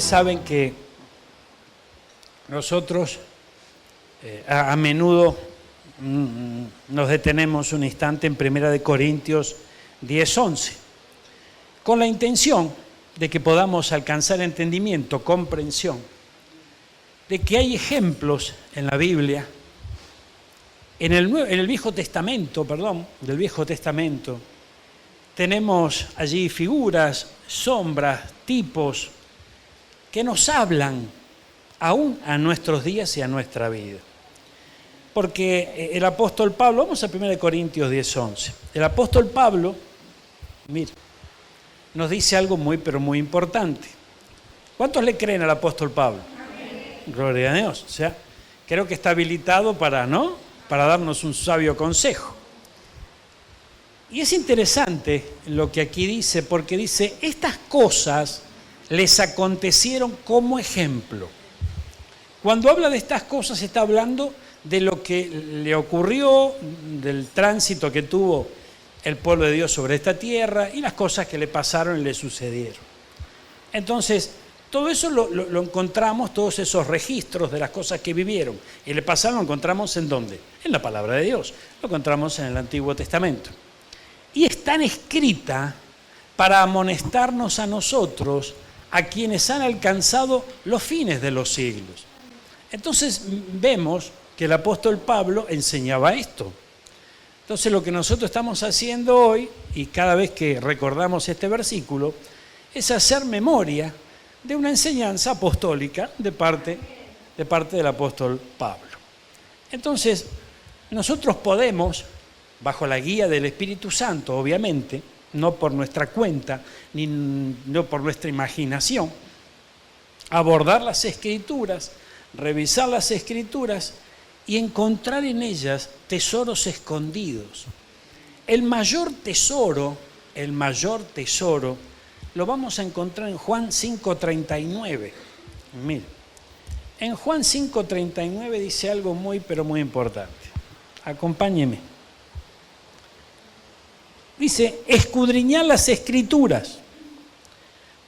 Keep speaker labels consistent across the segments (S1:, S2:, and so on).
S1: Ustedes saben que nosotros a menudo nos detenemos un instante en 1 Corintios 10:11, con la intención de que podamos alcanzar entendimiento, comprensión, de que hay ejemplos en la Biblia, en el Viejo Testamento, del Viejo Testamento, tenemos allí figuras, sombras, tipos que nos hablan aún a nuestros días y a nuestra vida. Porque el apóstol Pablo, vamos a 1 Corintios 10:11, el apóstol Pablo, mira, nos dice algo muy, pero muy importante. ¿Cuántos le creen al apóstol Pablo? Amén. Gloria a Dios. O sea, creo que está habilitado para darnos un sabio consejo. Y es interesante lo que aquí dice, porque dice, estas cosas les acontecieron como ejemplo. Cuando habla de estas cosas está hablando de lo que le ocurrió, del tránsito que tuvo el pueblo de Dios sobre esta tierra y las cosas que le pasaron y le sucedieron. Entonces, todo eso lo encontramos, todos esos registros de las cosas que vivieron y le pasaron, lo encontramos ¿en dónde? En la palabra de Dios, lo encontramos en el Antiguo Testamento. Y están escritas para amonestarnos a nosotros, a quienes han alcanzado los fines de los siglos. Entonces vemos que el apóstol Pablo enseñaba esto. Entonces lo que nosotros estamos haciendo hoy, y cada vez que recordamos este versículo, es hacer memoria de una enseñanza apostólica de parte del apóstol Pablo. Entonces, nosotros podemos, bajo la guía del Espíritu Santo, obviamente, no por nuestra cuenta, ni no por nuestra imaginación, abordar las Escrituras, revisar las Escrituras y encontrar en ellas tesoros escondidos. El mayor tesoro lo vamos a encontrar en Juan 5:39. Mire, en Juan 5:39 dice algo muy, pero muy importante. Acompáñeme. Dice, escudriñad las Escrituras,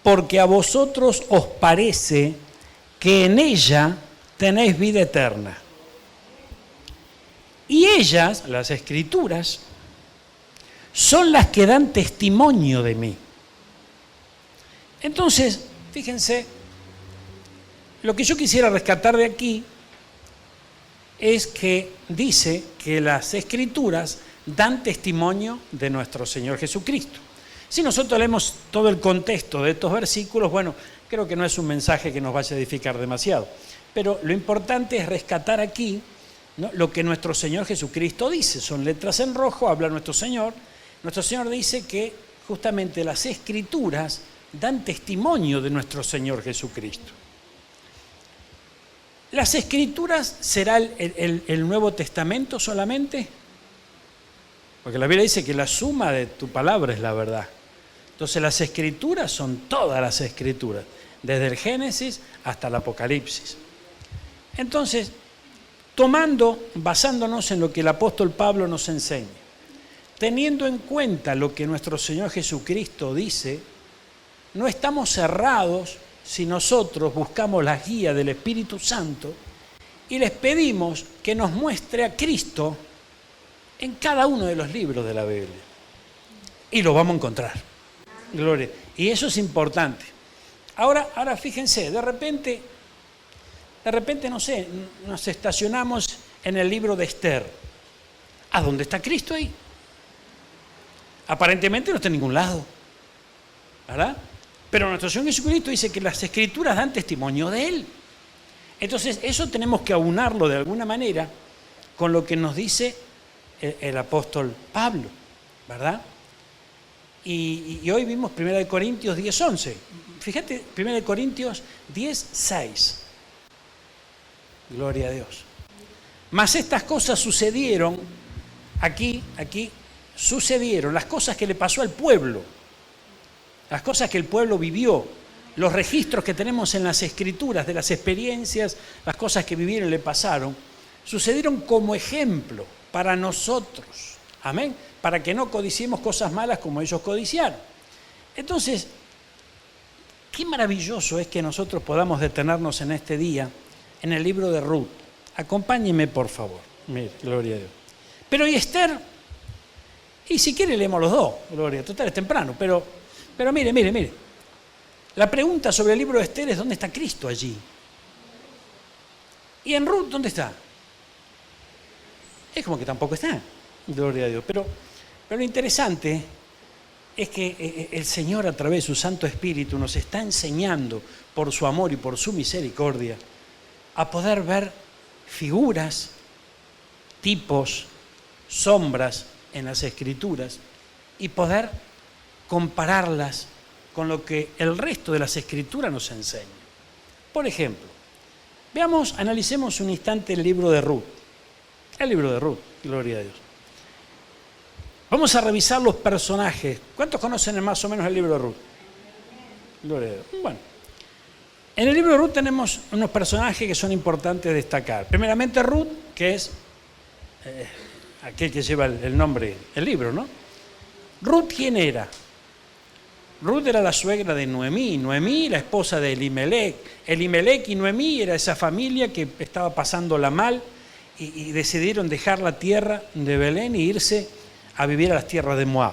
S1: porque a vosotros os parece que en ella tenéis vida eterna. Y ellas, las Escrituras, son las que dan testimonio de mí. Entonces, fíjense, lo que yo quisiera rescatar de aquí es que dice que las Escrituras dan testimonio de nuestro Señor Jesucristo. Si nosotros leemos todo el contexto de estos versículos, bueno, creo que no es un mensaje que nos vaya a edificar demasiado. Pero lo importante es rescatar aquí, ¿no?, lo que nuestro Señor Jesucristo dice. Son letras en rojo, habla nuestro Señor. Nuestro Señor dice que justamente las Escrituras dan testimonio de nuestro Señor Jesucristo. ¿Las Escrituras será el Nuevo Testamento solamente? Porque la Biblia dice que la suma de tu palabra es la verdad. Entonces las Escrituras son todas las Escrituras, desde el Génesis hasta el Apocalipsis. Entonces, basándonos en lo que el apóstol Pablo nos enseña, teniendo en cuenta lo que nuestro Señor Jesucristo dice, no estamos cerrados si nosotros buscamos la guía del Espíritu Santo y les pedimos que nos muestre a Cristo en cada uno de los libros de la Biblia. Y lo vamos a encontrar. Gloria. Y eso es importante. Ahora fíjense, de repente, no sé, nos estacionamos en el libro de Esther. ¿A dónde está Cristo ahí? Aparentemente no está en ningún lado, ¿verdad? Pero nuestro Señor Jesucristo dice que las Escrituras dan testimonio de Él. Entonces, eso tenemos que aunarlo de alguna manera con lo que nos dice el apóstol Pablo, ¿verdad? Y hoy vimos 1 Corintios 10:11. Fíjate, 1 Corintios 10:6. Gloria a Dios. Mas estas cosas sucedieron, aquí sucedieron, las cosas que le pasó al pueblo, las cosas que el pueblo vivió, los registros que tenemos en las Escrituras de las experiencias, las cosas que vivieron y le pasaron, sucedieron como ejemplo para nosotros. Amén. Para que no codiciemos cosas malas como ellos codiciaron. Entonces, Qué maravilloso es que nosotros podamos detenernos en este día en el libro de Ruth. Acompáñeme, por favor. Mire, gloria a Dios. Pero y Esther, y si quiere leemos los dos, gloria, total es temprano, pero mire. La pregunta sobre el libro de Esther es ¿dónde está Cristo allí? Y en Ruth, ¿dónde está? Es como que tampoco está, gloria a Dios. Pero lo interesante es que el Señor a través de su Santo Espíritu nos está enseñando por su amor y por su misericordia a poder ver figuras, tipos, sombras en las Escrituras y poder compararlas con lo que el resto de las Escrituras nos enseña. Por ejemplo, analicemos un instante el libro de Ruth. El libro de Ruth, gloria a Dios. Vamos a revisar los personajes. ¿Cuántos conocen más o menos el libro de Ruth? Gloria a Dios. Bueno, en el libro de Ruth tenemos unos personajes que son importantes destacar. Primeramente Ruth, que es aquel que lleva el nombre, el libro, ¿no? Ruth, ¿quién era? Ruth era la suegra de Noemí. Noemí, la esposa de Elimelec. Elimelec y Noemí era esa familia que estaba pasándola mal y decidieron dejar la tierra de Belén e irse a vivir a las tierras de Moab.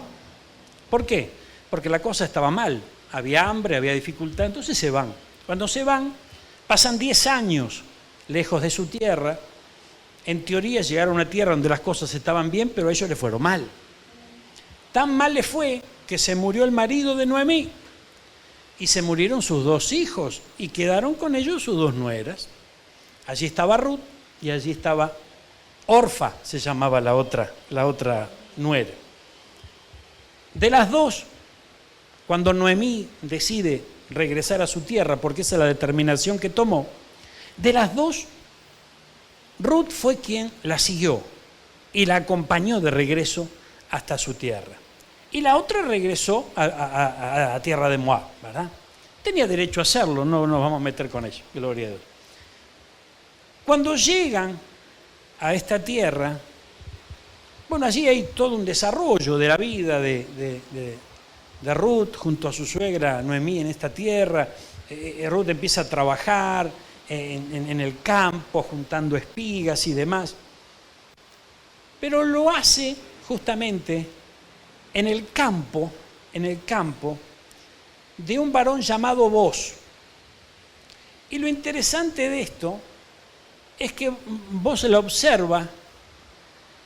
S1: ¿Por qué? Porque la cosa estaba mal. Había hambre, había dificultad, entonces se van. Cuando se van, pasan 10 años lejos de su tierra. En teoría llegaron a una tierra donde las cosas estaban bien, pero a ellos les fueron mal. Tan mal les fue que se murió el marido de Noemí y se murieron sus 2 hijos y quedaron con ellos sus 2 nueras. Allí estaba Ruth y allí estaba Orfa, se llamaba la otra nuera. De las 2, cuando Noemí decide regresar a su tierra, porque esa es la determinación que tomó, de las 2, Ruth fue quien la siguió y la acompañó de regreso hasta su tierra. Y la otra regresó a la tierra de Moab, ¿verdad? Tenía derecho a hacerlo, no nos vamos a meter con ello, gloria a Dios. Cuando llegan a esta tierra, bueno, allí hay todo un desarrollo de la vida de Ruth junto a su suegra Noemí en esta tierra. Ruth empieza a trabajar en el campo, juntando espigas y demás. Pero lo hace justamente en el campo de un varón llamado Boz. Y lo interesante de esto es que Boz la observa,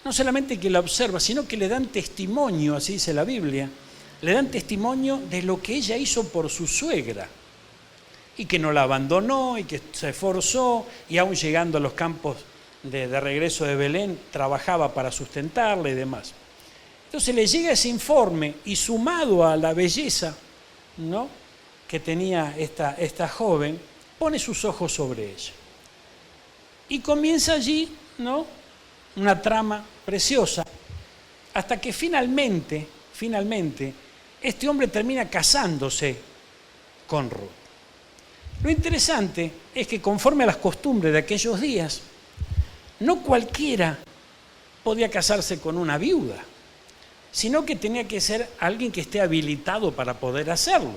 S1: no solamente que la observa, sino que le dan testimonio, así dice la Biblia, le dan testimonio de lo que ella hizo por su suegra, y que no la abandonó, y que se esforzó, y aún llegando a los campos de regreso de Belén, trabajaba para sustentarla y demás. Entonces le llega ese informe, y sumado a la belleza, ¿no?, que tenía esta joven, pone sus ojos sobre ella. Y comienza allí, ¿no?, una trama preciosa, hasta que finalmente, este hombre termina casándose con Ruth. Lo interesante es que conforme a las costumbres de aquellos días, no cualquiera podía casarse con una viuda, sino que tenía que ser alguien que esté habilitado para poder hacerlo.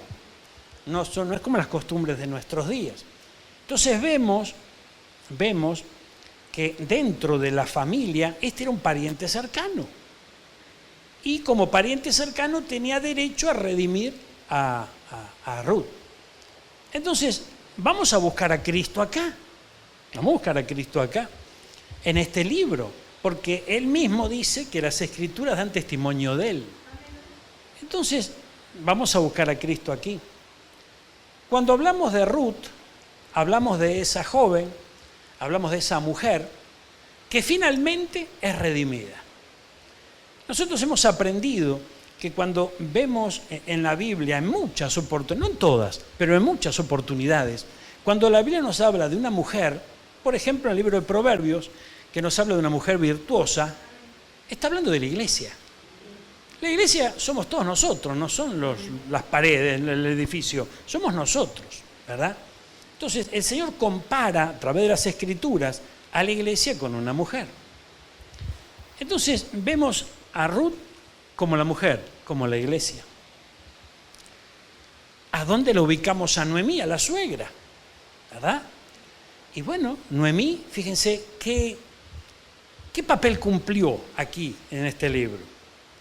S1: No es como las costumbres de nuestros días. Entonces vemos que dentro de la familia este era un pariente cercano. Y como pariente cercano tenía derecho a redimir a Ruth. Entonces, vamos a buscar a Cristo acá. Vamos a buscar a Cristo acá, en este libro, porque Él mismo dice que las Escrituras dan testimonio de Él. Entonces, vamos a buscar a Cristo aquí. Cuando hablamos de Ruth, hablamos de esa joven, hablamos de esa mujer que finalmente es redimida. Nosotros hemos aprendido que cuando vemos en la Biblia, en muchas oportunidades, no en todas, pero en muchas oportunidades, cuando la Biblia nos habla de una mujer, por ejemplo en el libro de Proverbios, que nos habla de una mujer virtuosa, está hablando de la iglesia. La iglesia somos todos nosotros, no son las paredes, el edificio, somos nosotros, ¿verdad? Entonces el Señor compara a través de las Escrituras a la iglesia con una mujer. Entonces vemos a Ruth como la mujer, como la iglesia. ¿A dónde la ubicamos a Noemí, a la suegra? ¿Verdad? Y bueno, Noemí, fíjense, ¿qué papel cumplió aquí en este libro?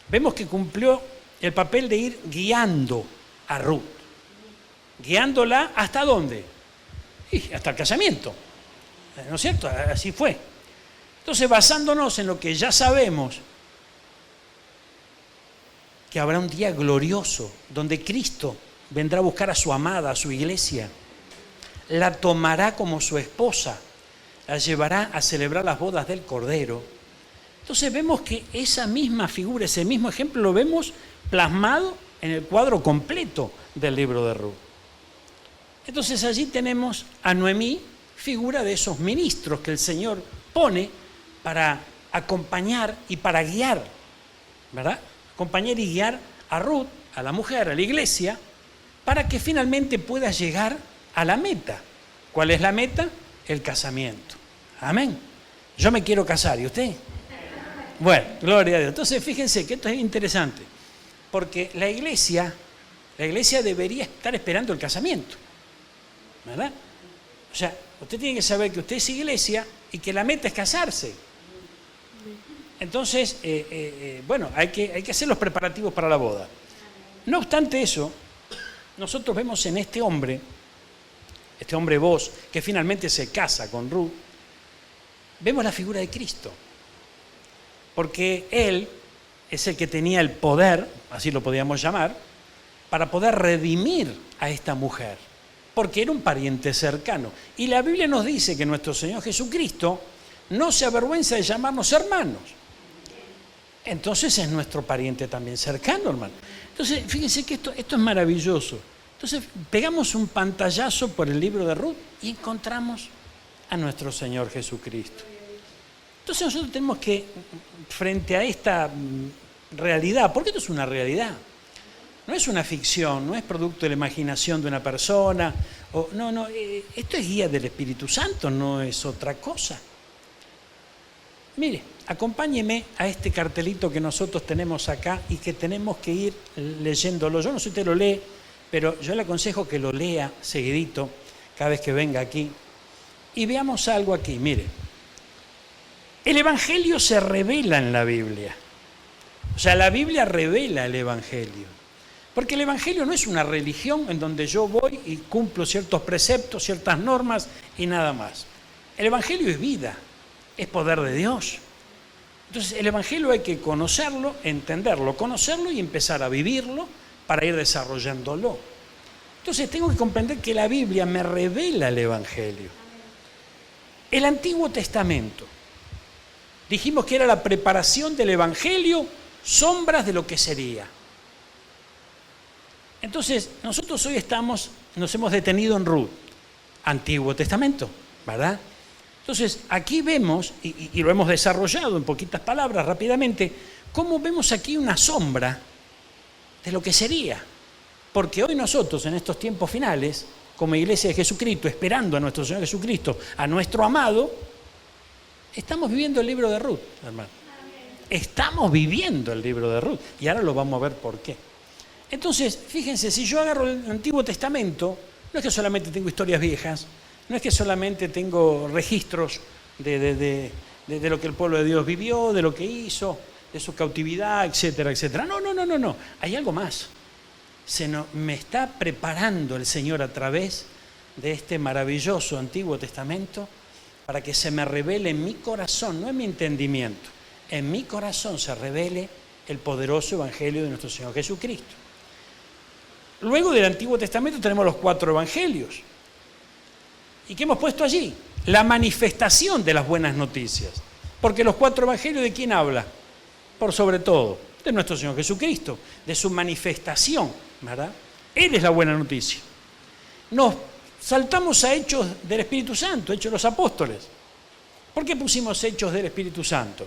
S1: Vemos que cumplió el papel de ir guiando a Ruth. Guiándola ¿hasta dónde? Y hasta el casamiento. ¿No es cierto? Así fue. Entonces, basándonos en lo que ya sabemos, que habrá un día glorioso donde Cristo vendrá a buscar a su amada, a su iglesia, la tomará como su esposa, la llevará a celebrar las bodas del Cordero. Entonces vemos que esa misma figura, ese mismo ejemplo lo vemos plasmado en el cuadro completo del libro de Ruth. Entonces allí tenemos a Noemí, figura de esos ministros que el Señor pone para acompañar y para guiar, ¿verdad? Acompañar y guiar a Ruth, a la mujer, a la iglesia, para que finalmente pueda llegar a la meta. ¿Cuál es la meta? El casamiento. Amén. Yo me quiero casar, ¿y usted? Bueno, gloria a Dios. Entonces fíjense que esto es interesante, porque la iglesia debería estar esperando el casamiento, ¿verdad? O sea, usted tiene que saber que usted es iglesia y que la meta es casarse. Entonces, bueno, hay que hacer los preparativos para la boda. No obstante eso, nosotros vemos en este hombre Boaz, que finalmente se casa con Ruth, vemos la figura de Cristo. Porque él es el que tenía el poder, así lo podíamos llamar, para poder redimir a esta mujer. Porque era un pariente cercano. Y la Biblia nos dice que nuestro Señor Jesucristo no se avergüenza de llamarnos hermanos. Entonces es nuestro pariente también cercano, hermano. Entonces, fíjense que esto es maravilloso. Entonces, pegamos un pantallazo por el libro de Ruth y encontramos a nuestro Señor Jesucristo. Entonces nosotros tenemos que, frente a esta realidad, porque esto es una realidad, no es una ficción, no es producto de la imaginación de una persona, esto es guía del Espíritu Santo, no es otra cosa. Mire, acompáñeme a este cartelito que nosotros tenemos acá y que tenemos que ir leyéndolo. Yo no sé si usted lo lee, pero yo le aconsejo que lo lea seguidito cada vez que venga aquí. Y veamos algo aquí, mire. El Evangelio se revela en la Biblia. O sea, la Biblia revela el Evangelio. Porque el Evangelio no es una religión en donde yo voy y cumplo ciertos preceptos, ciertas normas y nada más. El Evangelio es vida, es poder de Dios. Entonces, el Evangelio hay que conocerlo, entenderlo, conocerlo y empezar a vivirlo para ir desarrollándolo. Entonces, tengo que comprender que la Biblia me revela el Evangelio. El Antiguo Testamento, dijimos que era la preparación del Evangelio, sombras de lo que sería. Entonces, nosotros hoy nos hemos detenido en Ruth, Antiguo Testamento, ¿verdad? Entonces, aquí vemos, y lo hemos desarrollado en poquitas palabras rápidamente, cómo vemos aquí una sombra de lo que sería. Porque hoy nosotros, en estos tiempos finales, como Iglesia de Jesucristo, esperando a nuestro Señor Jesucristo, a nuestro amado, estamos viviendo el libro de Ruth, hermano. Estamos viviendo el libro de Ruth. Y ahora lo vamos a ver por qué. Entonces, fíjense, si yo agarro el Antiguo Testamento, no es que solamente tengo historias viejas, no es que solamente tengo registros de lo que el pueblo de Dios vivió, de lo que hizo, de su cautividad, etcétera, etcétera. No. Hay algo más. Me está preparando el Señor a través de este maravilloso Antiguo Testamento para que se me revele en mi corazón, no en mi entendimiento, en mi corazón se revele el poderoso Evangelio de nuestro Señor Jesucristo. Luego del Antiguo Testamento tenemos los 4 Evangelios. ¿Y qué hemos puesto allí? La manifestación de las buenas noticias. Porque los 4 Evangelios, ¿de quién habla? Por sobre todo, de nuestro Señor Jesucristo, de su manifestación, ¿verdad? Él es la buena noticia. Nos saltamos a Hechos del Espíritu Santo, Hechos de los Apóstoles. ¿Por qué pusimos Hechos del Espíritu Santo?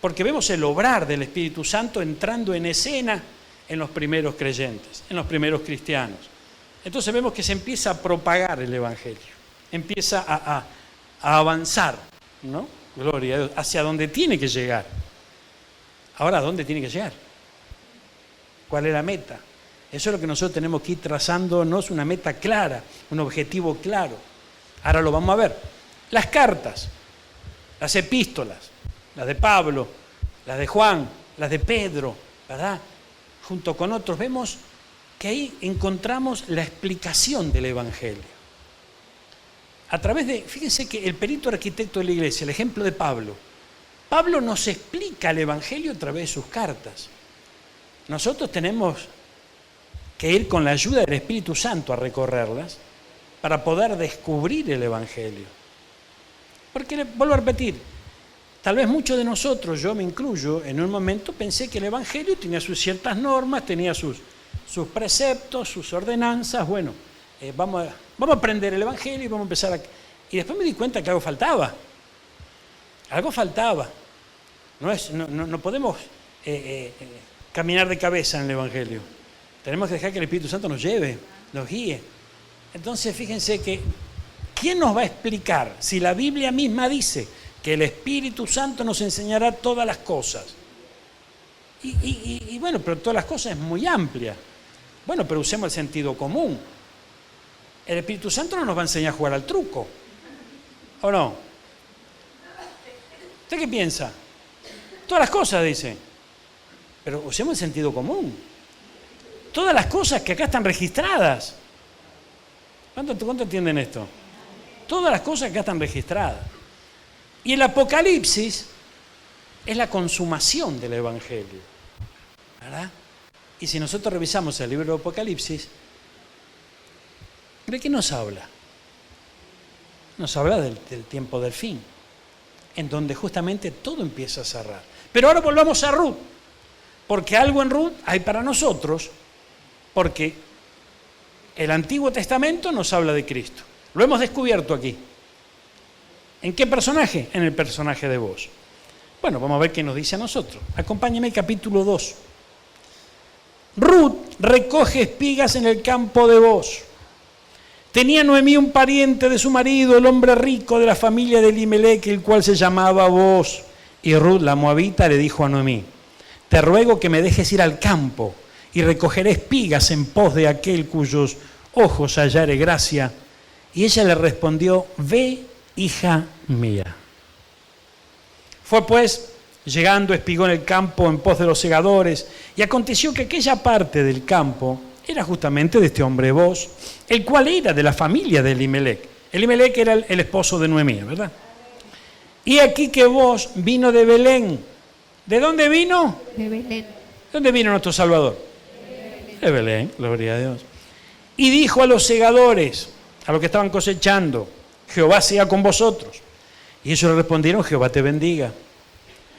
S1: Porque vemos el obrar del Espíritu Santo entrando en escena en los primeros creyentes, en los primeros cristianos. Entonces vemos que se empieza a propagar el Evangelio, empieza a avanzar, ¿no? Gloria a Dios, hacia donde tiene que llegar. Ahora, ¿a dónde tiene que llegar? ¿Cuál es la meta? Eso es lo que nosotros tenemos que ir trazándonos una meta clara, un objetivo claro. Ahora lo vamos a ver. Las cartas, las epístolas, las de Pablo, las de Juan, las de Pedro, ¿verdad? Junto con otros, vemos que ahí encontramos la explicación del Evangelio. A través de, fíjense que el perito arquitecto de la iglesia, el ejemplo de Pablo, Pablo nos explica el Evangelio a través de sus cartas. Nosotros tenemos que ir con la ayuda del Espíritu Santo a recorrerlas para poder descubrir el Evangelio. Porque, vuelvo a repetir, tal vez muchos de nosotros, yo me incluyo, en un momento pensé que el Evangelio tenía sus ciertas normas, tenía sus preceptos, sus ordenanzas. Bueno, vamos a aprender el Evangelio y vamos a empezar a... Y después me di cuenta que algo faltaba. Algo faltaba. No podemos caminar de cabeza en el Evangelio. Tenemos que dejar que el Espíritu Santo nos lleve, nos guíe. Entonces, fíjense que, ¿quién nos va a explicar si la Biblia misma dice que el Espíritu Santo nos enseñará todas las cosas? Y bueno, pero todas las cosas es muy amplia. Bueno, pero usemos el sentido común. El Espíritu Santo no nos va a enseñar a jugar al truco, ¿o no? ¿Usted qué piensa? Todas las cosas, dice. Pero usemos el sentido común. Todas las cosas que acá están registradas. ¿Cuánto entienden esto? Todas las cosas que acá están registradas. Y el Apocalipsis es la consumación del Evangelio, ¿verdad? Y si nosotros revisamos el libro de Apocalipsis, ¿de qué nos habla? Nos habla del tiempo del fin, en donde justamente todo empieza a cerrar. Pero ahora volvamos a Ruth, porque algo en Ruth hay para nosotros, porque el Antiguo Testamento nos habla de Cristo. Lo hemos descubierto aquí. ¿En qué personaje? En el personaje de Booz. Bueno, vamos a ver qué nos dice a nosotros. Acompáñenme al capítulo 2. Ruth recoge espigas en el campo de Booz. Tenía Noemí un pariente de su marido, el hombre rico de la familia de Elimelec, el cual se llamaba Booz. Y Ruth, la moabita, le dijo a Noemí: te ruego que me dejes ir al campo y recogeré espigas en pos de aquel cuyos ojos hallare gracia. Y ella le respondió: ve, hija mía. Fue pues, llegando, espigó en el campo en pos de los segadores, y aconteció que aquella parte del campo era justamente de este hombre Booz, el cual era de la familia de Elimelec. Elimelec era el esposo de Noemí, ¿verdad? Y aquí que Booz vino de Belén. ¿De dónde vino?
S2: De Belén.
S1: ¿De dónde vino nuestro Salvador? De Belén, gloria a Dios. Y dijo a los segadores, a los que estaban cosechando: Jehová sea con vosotros. Y ellos le respondieron: Jehová te bendiga.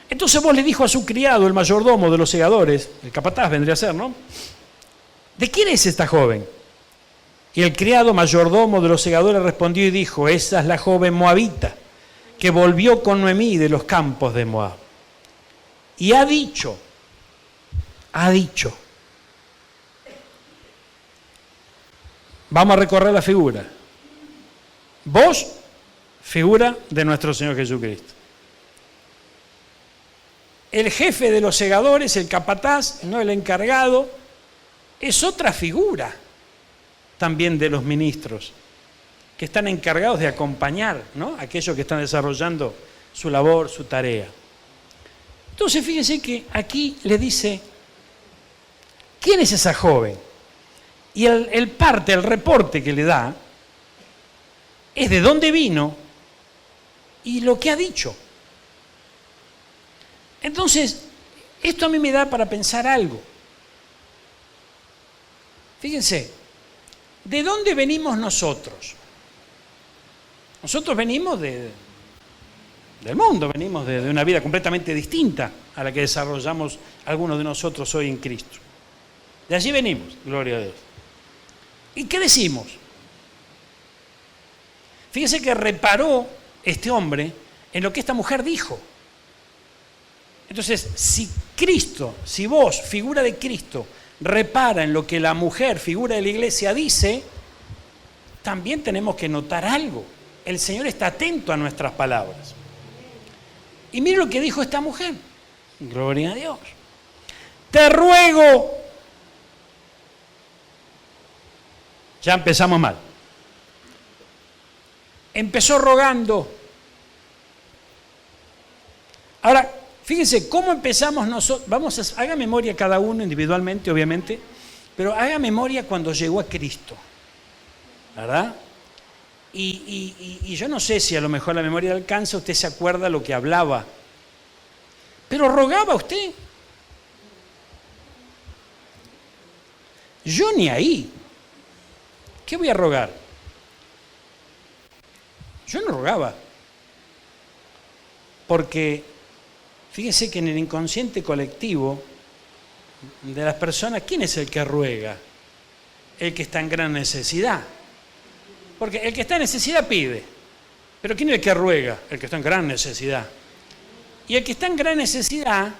S1: Entonces Booz le dijo a su criado, el mayordomo de los segadores, el capataz vendría a ser, ¿no? ¿De quién es esta joven? Y el criado mayordomo de los segadores respondió y dijo: esa es la joven moabita que volvió con Noemí de los campos de Moab. Y ha dicho, vamos a recorrer la figura. Booz, figura de nuestro Señor Jesucristo. El jefe de los segadores, el capataz, no el encargado, es otra figura también de los ministros que están encargados de acompañar, ¿no?, a aquellos que están desarrollando su labor, su tarea. Entonces, fíjense que aquí le dice: ¿quién es esa joven? Y el reporte que le da es de dónde vino y lo que ha dicho. Entonces, esto a mí me da para pensar algo. Fíjense, ¿de dónde venimos nosotros? Nosotros venimos del mundo, venimos de una vida completamente distinta a la que desarrollamos algunos de nosotros hoy en Cristo. De allí venimos, gloria a Dios. ¿Y qué decimos? Fíjense que reparó este hombre en lo que esta mujer dijo. Entonces, si Booz, figura de Cristo, repara en lo que la mujer, figura de la iglesia, dice, también tenemos que notar algo. El Señor está atento a nuestras palabras. Y mire lo que dijo esta mujer. Gloria a Dios. Te ruego Ya empezamos mal. Empezó rogando. Ahora, fíjense cómo empezamos nosotros. Haga memoria cada uno individualmente, obviamente, pero haga memoria cuando llegó a Cristo, ¿verdad? Y yo no sé si a lo mejor la memoria le alcanza, usted se acuerda lo que hablaba. Pero rogaba usted. Yo ni ahí. ¿Qué voy a rogar? Yo no rogaba. Porque fíjense que en el inconsciente colectivo de las personas, ¿quién es el que ruega? El que está en gran necesidad. Porque el que está en necesidad pide. Pero ¿quién es el que ruega? El que está en gran necesidad. Y el que está en gran necesidad,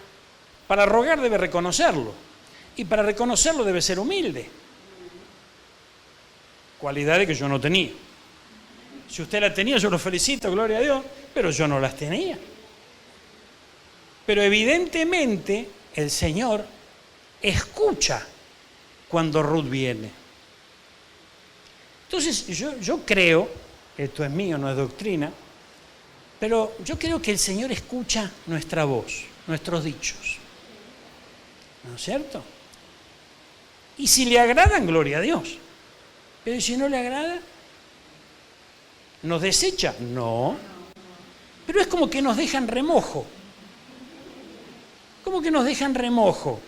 S1: para rogar debe reconocerlo. Y para reconocerlo debe ser humilde. Cualidades que yo no tenía. Si usted las tenía, yo lo felicito, gloria a Dios, pero yo no las tenía. Pero evidentemente el Señor escucha cuando Ruth viene. Entonces yo creo, esto es mío, no es doctrina, pero yo creo que el Señor escucha nuestra voz, nuestros dichos. ¿No es cierto? Y si le agradan, gloria a Dios. Pero si no le agrada, ¿nos desecha? No. Pero es como que nos dejan remojo. Como que nos dejan remojo.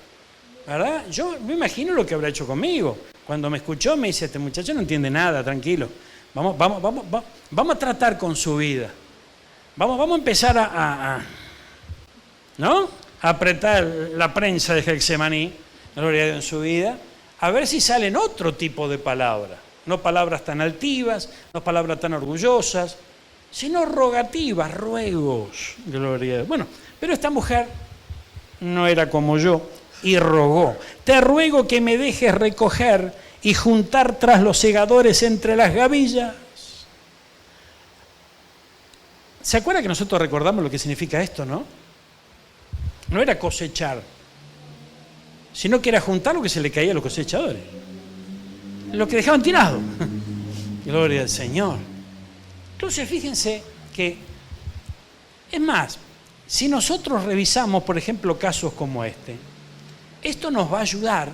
S1: ¿Verdad? Yo me imagino lo que habrá hecho conmigo. Cuando me escuchó me dice, este muchacho no entiende nada, tranquilo. Vamos a tratar con su vida. Vamos a empezar ¿no? A apretar la prensa de Getsemaní, gloria a Dios, en su vida, a ver si salen otro tipo de palabras. No palabras tan altivas, no palabras tan orgullosas, sino rogativas, ruegos, gloria a Dios. Bueno, pero esta mujer no era como yo y rogó. Te ruego que me dejes recoger y juntar tras los segadores entre las gavillas. ¿Se acuerda que nosotros recordamos lo que significa esto, no? No era cosechar, sino que era juntar lo que se le caía a los cosechadores. Lo que dejaban tirado. Gloria al Señor. Entonces fíjense que, es más, si nosotros revisamos, por ejemplo, casos como este, esto nos va a ayudar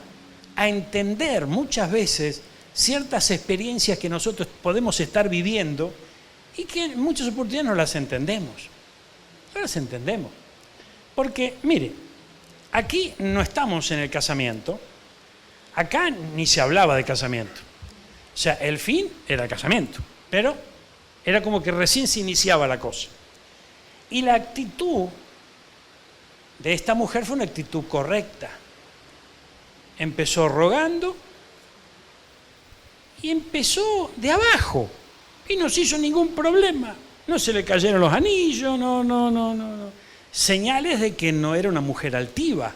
S1: a entender muchas veces ciertas experiencias que nosotros podemos estar viviendo y que en muchas oportunidades no las entendemos. No las entendemos. Porque, mire, aquí no estamos en el casamiento. Acá ni se hablaba de casamiento. O sea, el fin era el casamiento, pero era como que recién se iniciaba la cosa. Y la actitud de esta mujer fue una actitud correcta. Empezó rogando y empezó de abajo y no se hizo ningún problema. No se le cayeron los anillos, no. Señales de que no era una mujer altiva,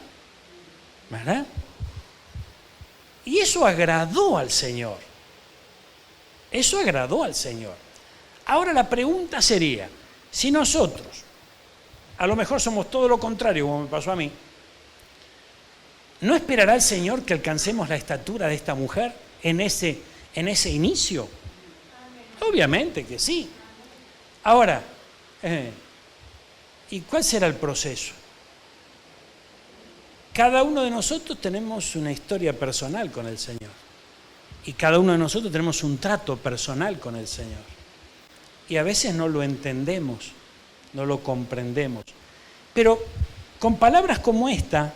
S1: ¿verdad? Y eso agradó al Señor. Eso agradó al Señor. Ahora la pregunta sería, si nosotros, a lo mejor somos todo lo contrario, como me pasó a mí, ¿no esperará el Señor que alcancemos la estatura de esta mujer en ese inicio? Obviamente que sí. Ahora, ¿y cuál será el proceso? Cada uno de nosotros tenemos una historia personal con el Señor. Y cada uno de nosotros tenemos un trato personal con el Señor. Y a veces no lo entendemos, no lo comprendemos. Pero con palabras como esta,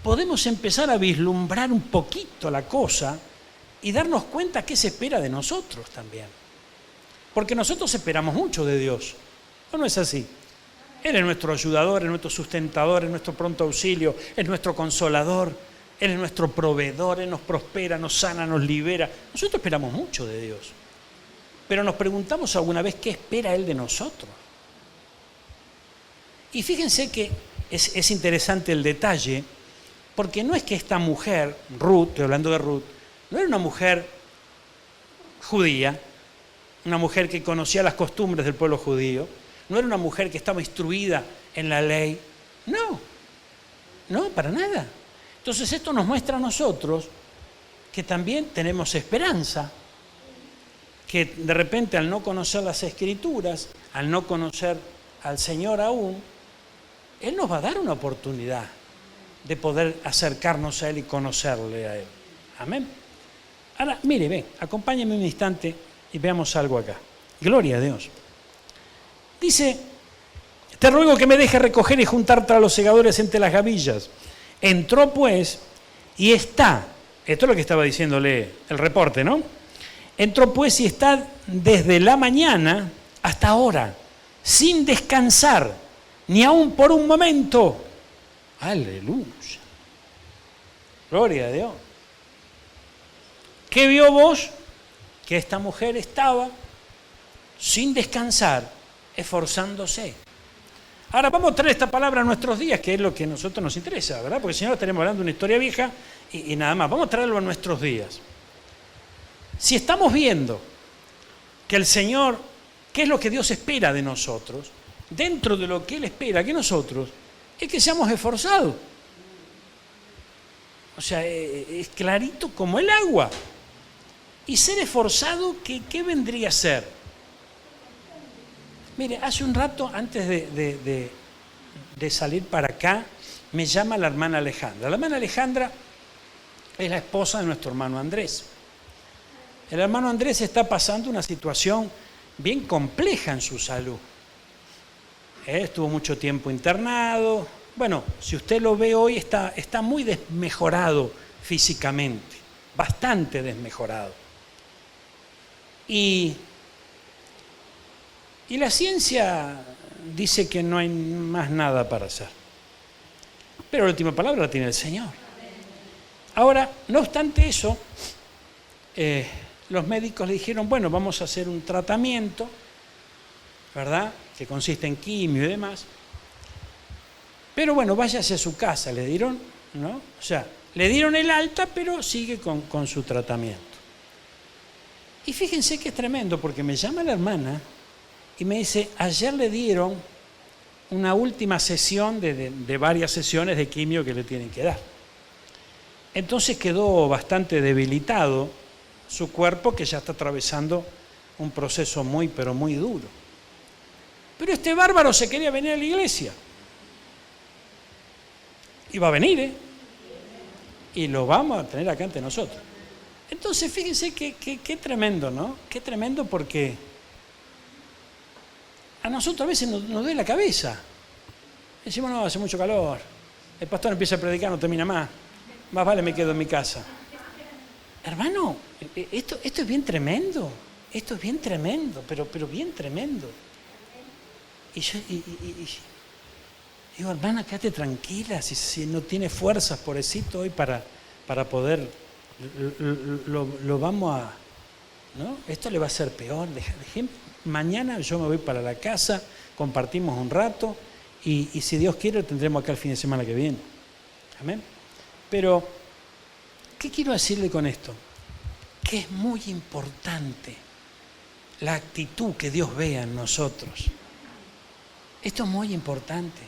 S1: podemos empezar a vislumbrar un poquito la cosa y darnos cuenta qué se espera de nosotros también. Porque nosotros esperamos mucho de Dios. ¿O no es así? Él es nuestro ayudador, es nuestro sustentador, es nuestro pronto auxilio, es nuestro consolador, Él es nuestro proveedor, Él nos prospera, nos sana, nos libera. Nosotros esperamos mucho de Dios. Pero nos preguntamos alguna vez qué espera Él de nosotros. Y fíjense que es interesante el detalle, porque no es que esta mujer, Ruth, estoy hablando de Ruth, no era una mujer judía, una mujer que conocía las costumbres del pueblo judío, no era una mujer que estaba instruida en la ley. No, para nada. Entonces esto nos muestra a nosotros que también tenemos esperanza, que de repente al no conocer las Escrituras, al no conocer al Señor aún, Él nos va a dar una oportunidad de poder acercarnos a Él y conocerle a Él. Amén. Ahora, mire, ven, acompáñame un instante y veamos algo acá. Gloria a Dios. Dice, te ruego que me dejes recoger y juntar tras los segadores entre las gavillas. Entró pues y está, esto es lo que estaba diciéndole el reporte, ¿no? Entró pues y está desde la mañana hasta ahora, sin descansar, ni aun por un momento. Aleluya. Gloria a Dios. ¿Qué vio vos? Que esta mujer estaba sin descansar, esforzándose. Ahora vamos a traer esta palabra a nuestros días, que es lo que a nosotros nos interesa, ¿verdad? Porque si no estaremos hablando de una historia vieja y nada más. Vamos a traerlo a nuestros días. Si estamos viendo que el Señor, ¿qué es lo que Dios espera de nosotros? Dentro de lo que Él espera que nosotros, es que seamos esforzados. O sea, es clarito como el agua. Y ser esforzado, ¿qué vendría a ser? Mire, hace un rato, antes de salir para acá, me llama la hermana Alejandra. La hermana Alejandra es la esposa de nuestro hermano Andrés. El hermano Andrés está pasando una situación bien compleja en su salud. Estuvo mucho tiempo internado. Bueno, si usted lo ve hoy, está muy desmejorado físicamente, bastante desmejorado. Y la ciencia dice que no hay más nada para hacer. Pero la última palabra la tiene el Señor. Ahora, no obstante eso, los médicos le dijeron, bueno, vamos a hacer un tratamiento, ¿verdad?, que consiste en quimio y demás. Pero bueno, váyase a su casa, le dieron, ¿no? O sea, le dieron el alta, pero sigue con su tratamiento. Y fíjense que es tremendo, porque me llama la hermana y me dice, ayer le dieron una última sesión de varias sesiones de quimio que le tienen que dar. Entonces quedó bastante debilitado su cuerpo, que ya está atravesando un proceso muy, pero muy duro. Pero este bárbaro se quería venir a la iglesia. Y va a venir, ¿eh? Y lo vamos a tener acá ante nosotros. Entonces, fíjense qué tremendo, ¿no? Qué tremendo, porque a nosotros a veces nos duele la cabeza. Decimos, no, hace mucho calor. El pastor empieza a predicar, no termina más. Más vale me quedo en mi casa. Hermano, esto es bien tremendo. Esto es bien tremendo, pero bien tremendo. Y yo digo, hermana, quédate tranquila, si no tiene fuerzas, pobrecito, hoy para poder, lo vamos a, ¿no? Esto le va a ser peor. Mañana yo me voy para la casa, compartimos un rato y si Dios quiere lo tendremos acá el fin de semana que viene. Amén. Pero, ¿qué quiero decirle con esto? Que es muy importante la actitud que Dios vea en nosotros. Esto es muy importante.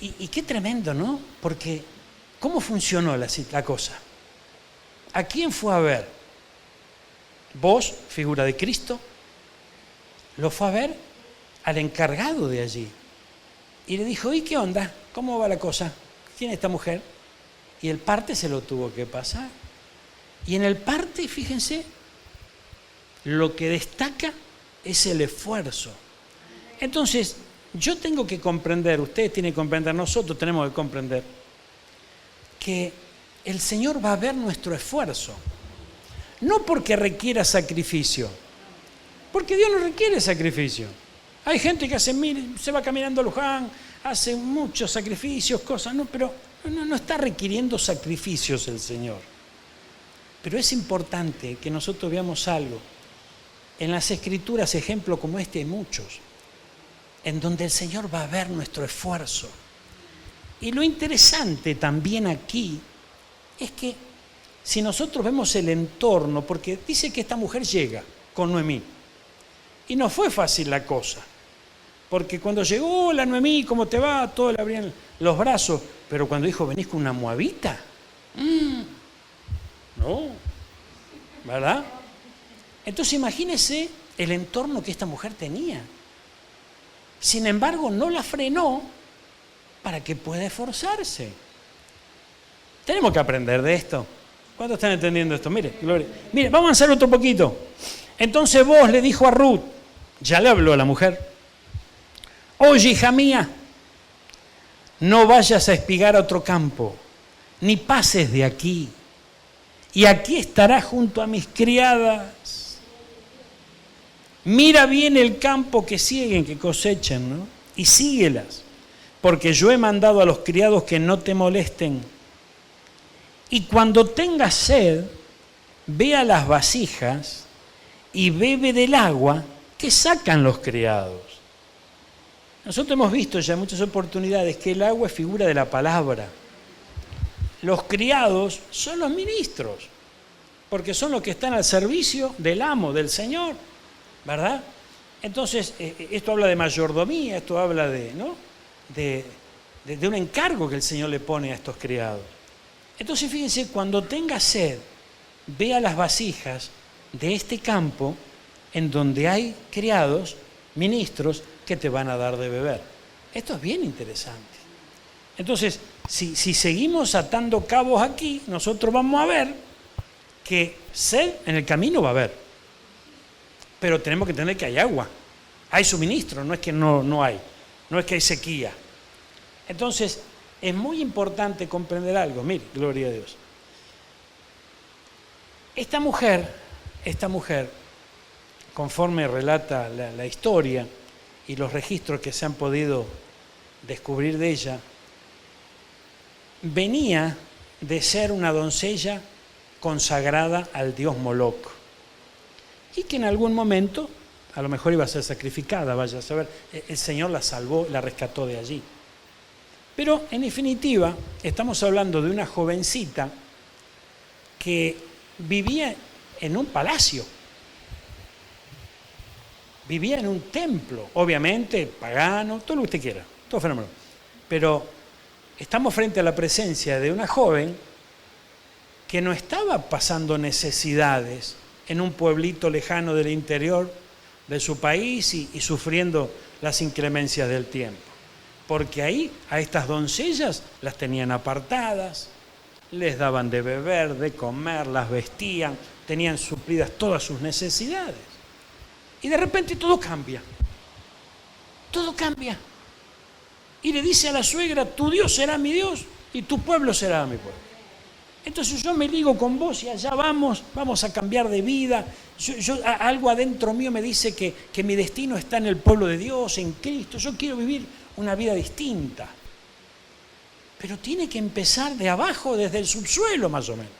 S1: Y qué tremendo, ¿no? Porque, ¿cómo funcionó la cosa? ¿A quién fue a ver? Vos, figura de Cristo, lo fue a ver al encargado de allí. Y le dijo, ¿y qué onda? ¿Cómo va la cosa? ¿Quién es esta mujer? Y el parte se lo tuvo que pasar. Y en el parte, fíjense, lo que destaca es el esfuerzo. Entonces, yo tengo que comprender, ustedes tienen que comprender, nosotros tenemos que comprender que el Señor va a ver nuestro esfuerzo. No porque requiera sacrificio, porque Dios no requiere sacrificio. Hay gente que se va caminando a Luján, hace muchos sacrificios, cosas, no, pero no está requiriendo sacrificios el Señor. Pero es importante que nosotros veamos algo. En las Escrituras, ejemplos como este hay muchos, en donde el Señor va a ver nuestro esfuerzo. Y lo interesante también aquí es que si nosotros vemos el entorno, porque dice que esta mujer llega con Noemí, y no fue fácil la cosa, porque cuando llegó la Noemí, ¿cómo te va? Todos le abrían los brazos, pero cuando dijo, ¿venís con una moabita? No. ¿verdad? Entonces imagínese el entorno que esta mujer tenía. Sin embargo, no la frenó para que pueda esforzarse. Tenemos que aprender de esto. ¿Cuántos están entendiendo esto? Mire, Gloria. Mire, vamos a avanzar otro poquito. Entonces vos le dijo a Ruth, ya le habló a la mujer, oye, hija mía, no vayas a espigar a otro campo, ni pases de aquí, y aquí estarás junto a mis criadas. Mira bien el campo que siguen, que cosechan, ¿no? Y síguelas, porque yo he mandado a los criados que no te molesten. Y cuando tengas sed, ve a las vasijas y bebe del agua que sacan los criados. Nosotros hemos visto ya en muchas oportunidades que el agua es figura de la palabra. Los criados son los ministros, porque son los que están al servicio del amo, del Señor, ¿verdad? Entonces, esto habla de mayordomía, esto habla de, ¿no? de un encargo que el Señor le pone a estos criados. Entonces, fíjense, cuando tengas sed, ve a las vasijas de este campo en donde hay criados, ministros, que te van a dar de beber. Esto es bien interesante. Entonces, si seguimos atando cabos aquí, nosotros vamos a ver que sed en el camino va a haber. Pero tenemos que entender que hay agua, hay suministro, no es que no hay, no es que hay sequía. Entonces, es muy importante comprender algo. Mire, gloria a Dios. Esta mujer, conforme relata la historia y los registros que se han podido descubrir de ella, venía de ser una doncella consagrada al dios Moloch y que en algún momento a lo mejor iba a ser sacrificada, vaya a saber, el Señor la salvó, la rescató de allí. Pero en definitiva estamos hablando de una jovencita que vivía en un palacio, vivía en un templo, obviamente pagano, todo lo que usted quiera, todo fenómeno. Pero estamos frente a la presencia de una joven que no estaba pasando necesidades en un pueblito lejano del interior de su país y sufriendo las inclemencias del tiempo. Porque ahí a estas doncellas las tenían apartadas, les daban de beber, de comer, las vestían, tenían suplidas todas sus necesidades. Y de repente todo cambia. Todo cambia. Y le dice a la suegra, tu Dios será mi Dios y tu pueblo será mi pueblo. Entonces yo me ligo con vos y allá vamos a cambiar de vida. Algo adentro mío me dice que mi destino está en el pueblo de Dios, en Cristo. Yo quiero vivir una vida distinta. Pero tiene que empezar de abajo, desde el subsuelo más o menos.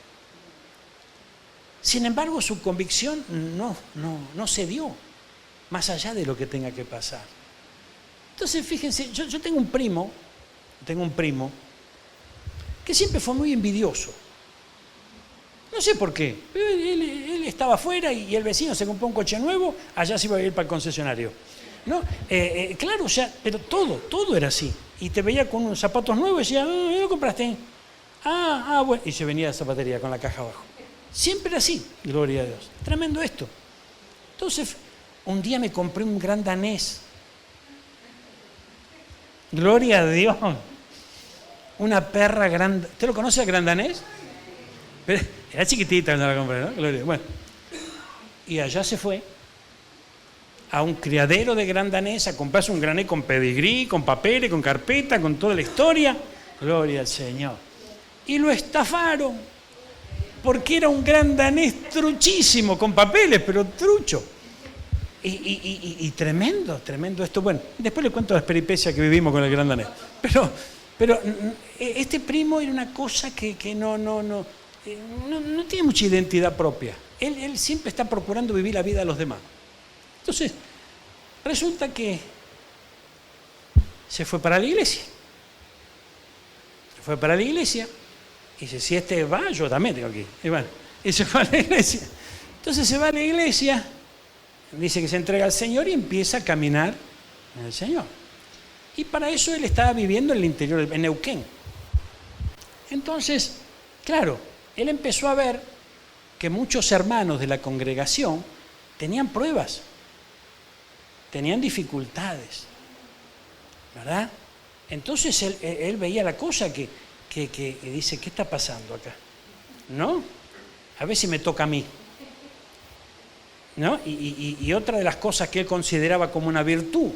S1: Sin embargo, su convicción no se dio, más allá de lo que tenga que pasar. Entonces, fíjense, yo tengo un primo que siempre fue muy envidioso. No sé por qué. Él estaba afuera y el vecino se compró un coche nuevo, allá se iba a ir para el concesionario. ¿No? Claro, pero todo era así. Y te veía con unos zapatos nuevos y decía, ¿dónde lo compraste? Bueno. Y se venía a la zapatería con la caja abajo. Siempre era así, gloria a Dios. Tremendo esto. Entonces, un día me compré un gran danés. Gloria a Dios. Una perra grande. ¿Usted lo conoce, el gran danés? Pero era chiquitita cuando la compré, ¿no? Gloria a Dios. Bueno. Y allá se fue a un criadero de gran danés a comprarse un grané con pedigrí, con papeles, con carpeta, con toda la historia. Gloria al Señor. Y lo estafaron, porque era un gran danés truchísimo, con papeles, pero trucho. Y tremendo esto. Bueno, después le cuento las peripecias que vivimos con el gran danés. Pero este primo era una cosa que no tiene mucha identidad propia. Él siempre está procurando vivir la vida de los demás. Entonces, resulta que se fue para la iglesia. Y dice, si este va, yo también tengo que ir. Y bueno, y se fue a la iglesia. Entonces se va a la iglesia, dice que se entrega al Señor y empieza a caminar en el Señor. Y para eso él estaba viviendo en el interior, en Neuquén. Entonces, claro, él empezó a ver que muchos hermanos de la congregación tenían pruebas, tenían dificultades, ¿verdad? Entonces él veía la cosa que dice, ¿qué está pasando acá? ¿No? A ver si me toca a mí. ¿No? Y otra de las cosas que él consideraba como una virtud,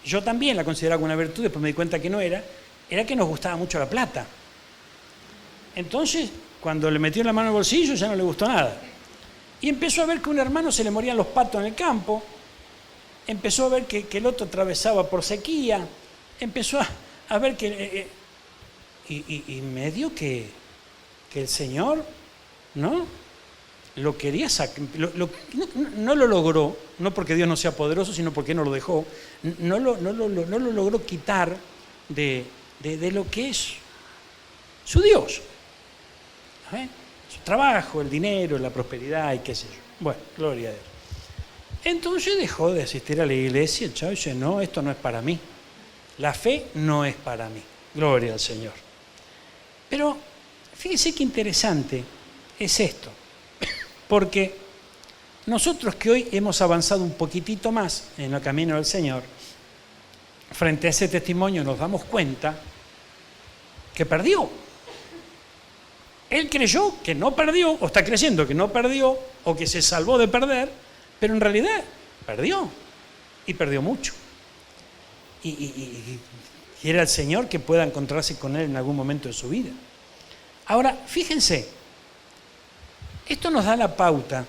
S1: yo también la consideraba como una virtud, después me di cuenta que no era que nos gustaba mucho la plata. Entonces, cuando le metió la mano en el bolsillo ya no le gustó nada. Y empezó a ver que a un hermano se le morían los patos en el campo, empezó a ver que el otro atravesaba por sequía, empezó a ver que... y medio que el Señor, ¿no? Lo quería sacar, no lo logró, no porque Dios no sea poderoso, sino porque no lo dejó, no lo logró quitar de lo que es su Dios. ¿Eh? Su trabajo, el dinero, la prosperidad y qué sé yo. Bueno, gloria a Dios. Entonces dejó de asistir a la iglesia, el chavo dice, no, esto no es para mí. La fe no es para mí. Gloria al Señor. Pero fíjese qué interesante es esto. Porque nosotros que hoy hemos avanzado un poquitito más en el camino del Señor, frente a ese testimonio nos damos cuenta que perdió. Él creyó que no perdió, o está creyendo que no perdió, o que se salvó de perder, pero en realidad perdió, y perdió mucho. Y quiera el Señor que pueda encontrarse con Él en algún momento de su vida. Ahora, fíjense, esto nos da la pauta.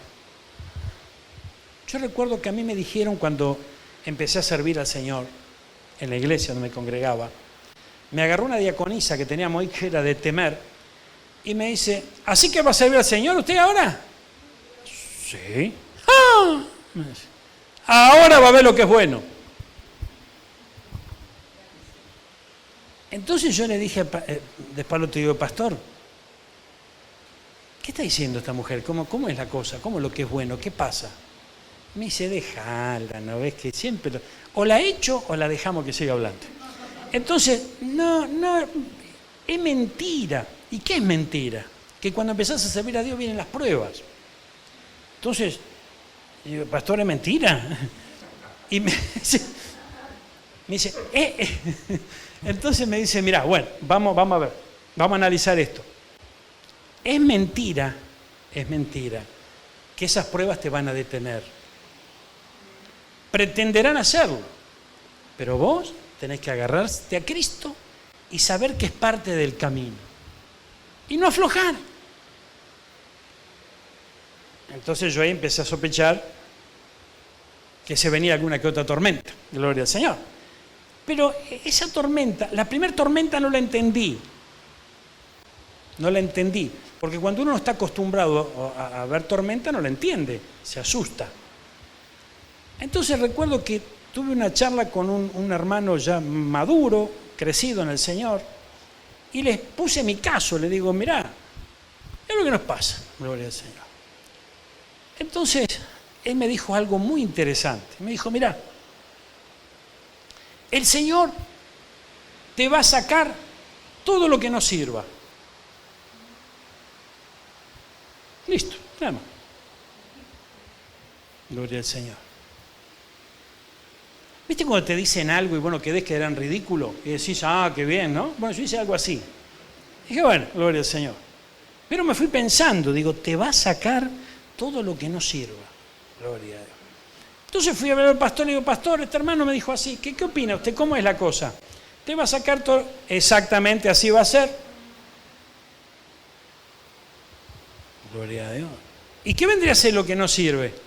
S1: Yo recuerdo que a mí me dijeron cuando empecé a servir al Señor en la iglesia donde me congregaba, me agarró una diaconisa que teníamos ahí que era de temer y me dice, ¿así que va a servir al Señor usted ahora? Sí. ¡Ah! Ahora va a ver lo que es bueno. Entonces yo le dije, después lo te digo, pastor, ¿qué está diciendo esta mujer? ¿Cómo es la cosa? ¿Cómo es lo que es bueno? ¿Qué pasa? Me dice, déjala, ¿no ves que siempre o la echo o la dejamos que siga hablando? Entonces, no, es mentira. ¿Y qué es mentira? Que cuando empezás a servir a Dios vienen las pruebas. Entonces, digo, pastor, ¿es mentira? Y me dice, Entonces me dice, mira, bueno, vamos a ver, vamos a analizar esto. Es mentira que esas pruebas te van a detener. Pretenderán hacerlo, pero vos tenés que agarrarte a Cristo y saber que es parte del camino. Y no aflojar. Entonces yo ahí empecé a sospechar que se venía alguna que otra tormenta. Gloria al Señor. Pero esa tormenta, la primera tormenta no la entendí. No la entendí. Porque cuando uno no está acostumbrado a ver tormenta, no la entiende, se asusta. Entonces recuerdo que tuve una charla con un hermano ya maduro, crecido en el Señor, y les puse mi caso, le digo, mirá, es lo que nos pasa, gloria al Señor. Entonces, él me dijo algo muy interesante. Me dijo, mirá, el Señor te va a sacar todo lo que no sirva. Listo, nada más. Gloria al Señor. ¿Viste cuando te dicen algo y bueno, quedés que eran ridículos? Y decís, qué bien, ¿no? Bueno, yo hice algo así. Dije, bueno, gloria al Señor. Pero me fui pensando, digo, te va a sacar todo lo que no sirva. Gloria a Dios. Entonces fui a ver al pastor y le digo, pastor, este hermano me dijo así, ¿qué opina usted? ¿Cómo es la cosa? Te va a sacar todo, exactamente así va a ser. Gloria a Dios. ¿Y qué vendría a ser lo que no sirve?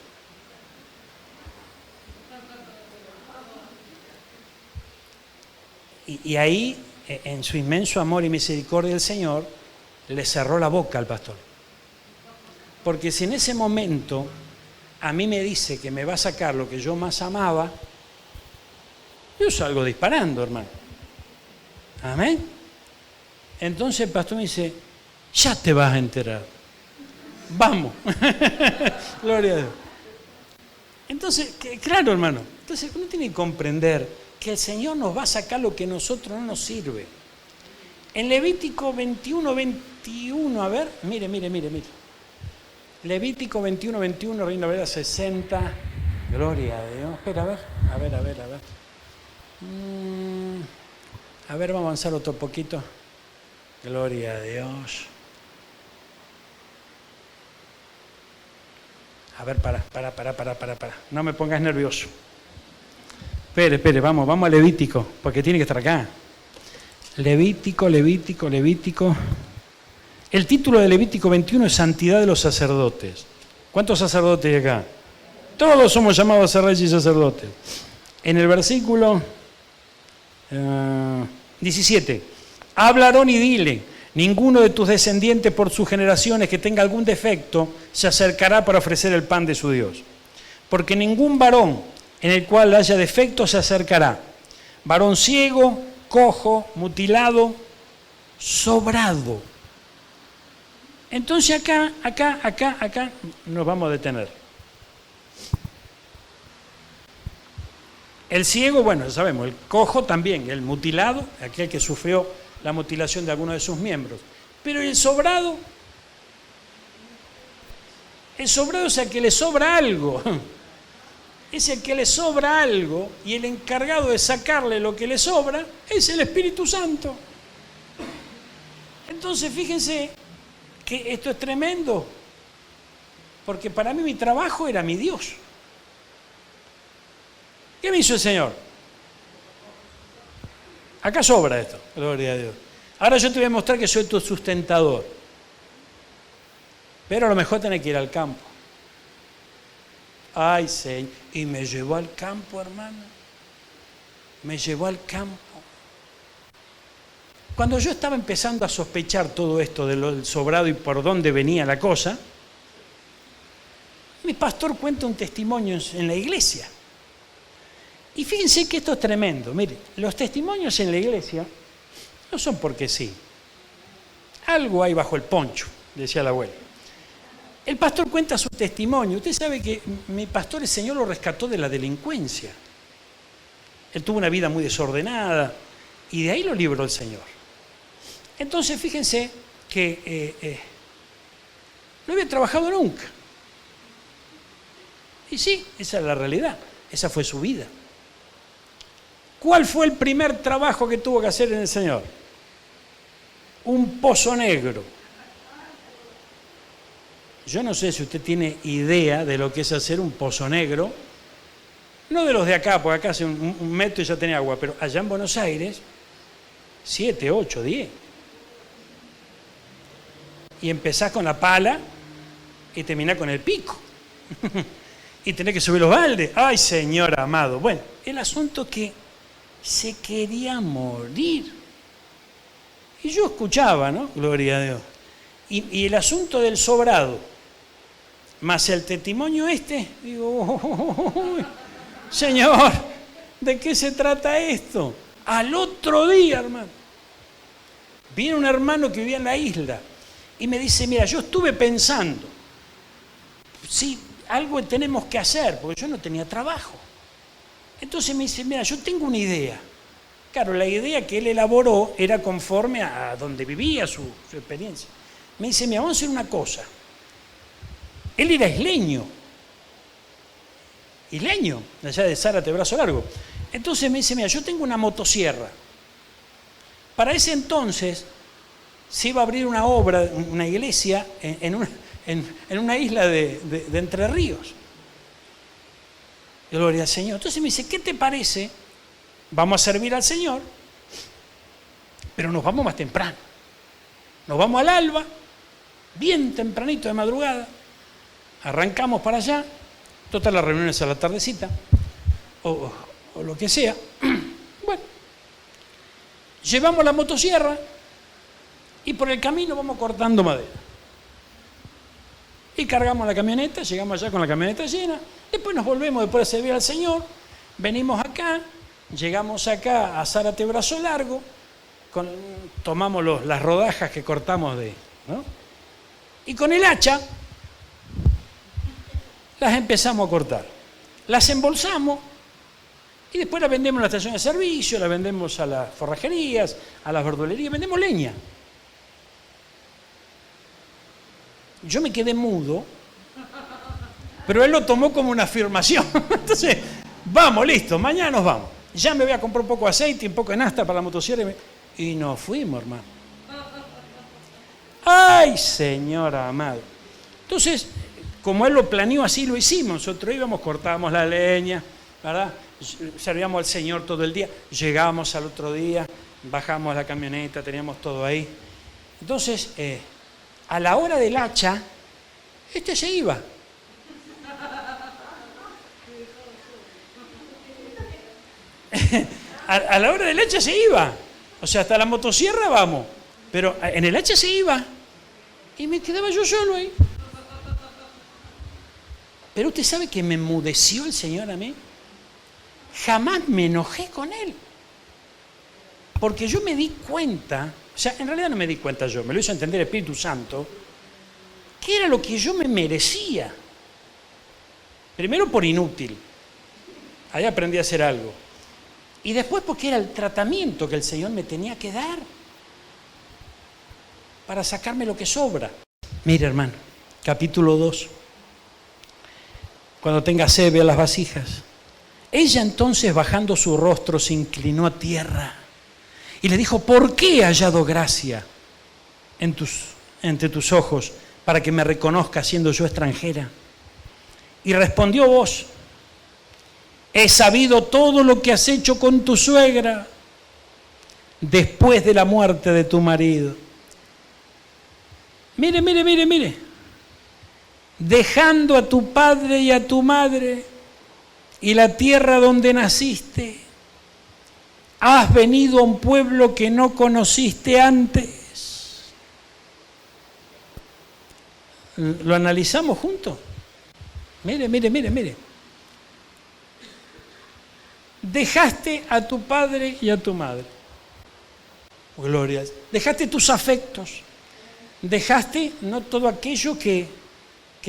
S1: Y ahí, en su inmenso amor y misericordia del Señor, le cerró la boca al pastor. Porque si en ese momento a mí me dice que me va a sacar lo que yo más amaba, yo salgo disparando, hermano. Amén. Entonces el pastor me dice, ya te vas a enterar. Vamos. Gloria a Dios. Entonces, claro, hermano, entonces uno tiene que comprender que el Señor nos va a sacar lo que a nosotros no nos sirve. En Levítico 21, a ver, mire. Levítico 21, 21, Reina Valera 60. Gloria a Dios. Espera, a ver. A ver, vamos a avanzar otro poquito. Gloria a Dios. A ver, para. No me pongas nervioso. Espere, vamos a Levítico, porque tiene que estar acá. Levítico. El título de Levítico 21 es Santidad de los sacerdotes. ¿Cuántos sacerdotes hay acá? Todos somos llamados a ser reyes y sacerdotes. En el versículo 17, habla Aarón y dile, ninguno de tus descendientes por sus generaciones que tenga algún defecto se acercará para ofrecer el pan de su Dios. Porque ningún varón en el cual haya defecto se acercará. Varón ciego, cojo, mutilado, sobrado. Entonces acá nos vamos a detener. El ciego, bueno, ya sabemos, el cojo también, el mutilado, aquel que sufrió la mutilación de alguno de sus miembros. Pero el sobrado es el que le sobra algo. Es el que le sobra algo y el encargado de sacarle lo que le sobra es el Espíritu Santo. Entonces, fíjense que esto es tremendo, porque para mí mi trabajo era mi Dios. ¿Qué me hizo el Señor? Acá sobra esto, gloria a Dios. Ahora yo te voy a mostrar que soy tu sustentador, pero a lo mejor tenés que ir al campo. Ay, Señor, y me llevó al campo, hermano. Me llevó al campo. Cuando yo estaba empezando a sospechar todo esto del sobrado y por dónde venía la cosa, mi pastor cuenta un testimonio en la iglesia. Y fíjense que esto es tremendo. Mire, los testimonios en la iglesia no son porque sí. Algo hay bajo el poncho, decía la abuela. El pastor cuenta su testimonio. Usted sabe que mi pastor, el Señor lo rescató de la delincuencia. Él tuvo una vida muy desordenada y de ahí lo libró el Señor. Entonces, fíjense que no había trabajado nunca. Y sí, esa es la realidad. Esa fue su vida. ¿Cuál fue el primer trabajo que tuvo que hacer en el Señor? Un pozo negro. Yo no sé si usted tiene idea de lo que es hacer un pozo negro. No de los de acá, porque acá hace un metro y ya tenía agua, pero allá en Buenos Aires, 7, 8, 10. Y empezás con la pala y terminás con el pico. Y tenés que subir los baldes. ¡Ay, Señor amado! Bueno, el asunto es que se quería morir. Y yo escuchaba, ¿no? Gloria a Dios. Y el asunto del sobrado, más el testimonio digo, Señor, ¿de qué se trata esto? Al otro día, hermano, viene un hermano que vivía en la isla y me dice, mira, yo estuve pensando, sí, algo tenemos que hacer, porque yo no tenía trabajo. Entonces me dice, mira, yo tengo una idea. Claro, la idea que él elaboró era conforme a donde vivía su experiencia. Me dice, mira, vamos a hacer una cosa. Él era isleño, allá de Zárate, Brazo Largo. Entonces me dice, mira, yo tengo una motosierra. Para ese entonces se iba a abrir una obra, una iglesia, en una isla de Entre Ríos. Gloria al Señor. Entonces me dice, ¿qué te parece? Vamos a servir al Señor, pero nos vamos más temprano. Nos vamos al alba, bien tempranito de madrugada, arrancamos para allá, total las reuniones a la tardecita, o lo que sea. Bueno, llevamos la motosierra y por el camino vamos cortando madera. Y cargamos la camioneta, llegamos allá con la camioneta llena, después nos volvemos después de servir al Señor, venimos acá, llegamos acá a Zárate Brazo Largo, tomamos las rodajas que cortamos ¿no? Y con el hacha las empezamos a cortar, las embolsamos y después las vendemos en la estación de servicio, las vendemos a las forrajerías, a las verdulerías, vendemos leña. Yo me quedé mudo Pero él lo tomó como una afirmación. Entonces, vamos, listo, mañana nos vamos. Ya me voy a comprar un poco de aceite y un poco de nafta para la motosierra. Y nos fuimos, hermano. ¡Ay, Señor amado! Entonces, como él lo planeó, así lo hicimos. Nosotros íbamos, cortábamos la leña, ¿verdad? Servíamos al Señor todo el día. Llegábamos al otro día, bajamos la camioneta, teníamos todo ahí. Entonces, a la hora del hacha, se iba. A la hora del hacha se iba. O sea, hasta la motosierra vamos. Pero en el hacha se iba. Y me quedaba yo solo ahí. Pero usted sabe que me enmudeció el Señor a mí. Jamás me enojé con Él. Porque yo me di cuenta, o sea, en realidad no me di cuenta yo, me lo hizo entender el Espíritu Santo, que era lo que yo me merecía. Primero por inútil. Ahí aprendí a hacer algo. Y después porque era el tratamiento que el Señor me tenía que dar para sacarme lo que sobra. Mire, hermano, capítulo 2. Cuando tenga sed, vea las vasijas. Ella entonces, bajando su rostro, se inclinó a tierra y le dijo: ¿por qué he hallado gracia entre tus ojos para que me reconozcas siendo yo extranjera? Y respondió Booz: he sabido todo lo que has hecho con tu suegra después de la muerte de tu marido. Mire. Dejando a tu padre y a tu madre y la tierra donde naciste, has venido a un pueblo que no conociste antes. ¿Lo analizamos juntos? Mire. Dejaste a tu padre y a tu madre. Gloria. Dejaste tus afectos. Dejaste no todo aquello que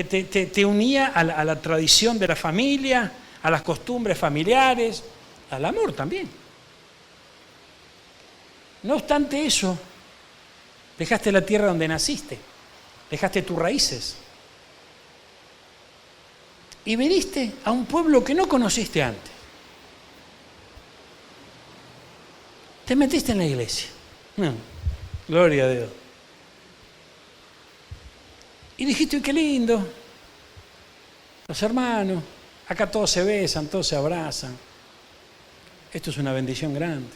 S1: te unía a la tradición de la familia, a las costumbres familiares, al amor también. No obstante eso, dejaste la tierra donde naciste, dejaste tus raíces y viniste a un pueblo que no conociste antes. Te metiste en la iglesia. Gloria a Dios. Y dijiste: qué lindo, los hermanos, acá todos se besan, todos se abrazan. Esto es una bendición grande.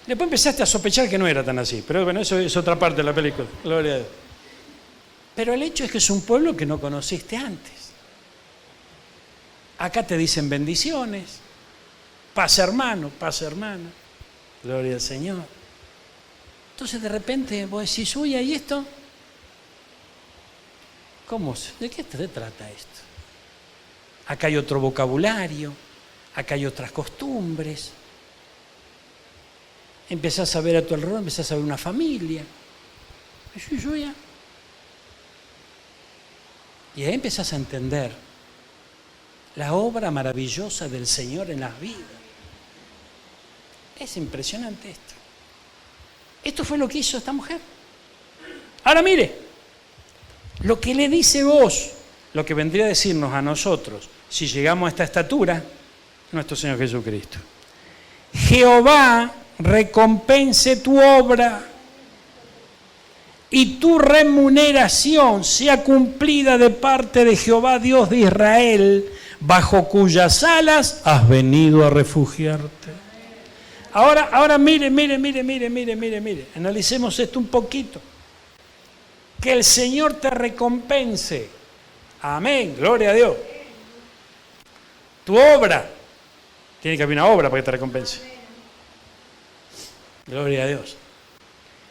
S1: Después empezaste a sospechar que no era tan así, pero bueno, eso es otra parte de la película. Gloria a Dios. Pero el hecho es que es un pueblo que no conociste antes. Acá te dicen bendiciones, paz hermano, gloria al Señor. Entonces de repente vos decís: uy, ¿y esto? ¿Cómo? ¿De qué se trata esto? Acá hay otro vocabulario, acá hay otras costumbres. Empezás a ver a tu alrededor, empezás a ver una familia. Y ahí empezás a entender la obra maravillosa del Señor en las vidas. Es impresionante esto. Esto fue lo que hizo esta mujer. Ahora mire, lo que le dice Booz, lo que vendría a decirnos a nosotros, si llegamos a esta estatura, nuestro Señor Jesucristo. Jehová recompense tu obra y tu remuneración sea cumplida de parte de Jehová, Dios de Israel, bajo cuyas alas has venido a refugiarte. Ahora mire. Analicemos esto un poquito. Que el Señor te recompense. Amén, gloria a Dios. Tu obra. Tiene que haber una obra para que te recompense. Gloria a Dios.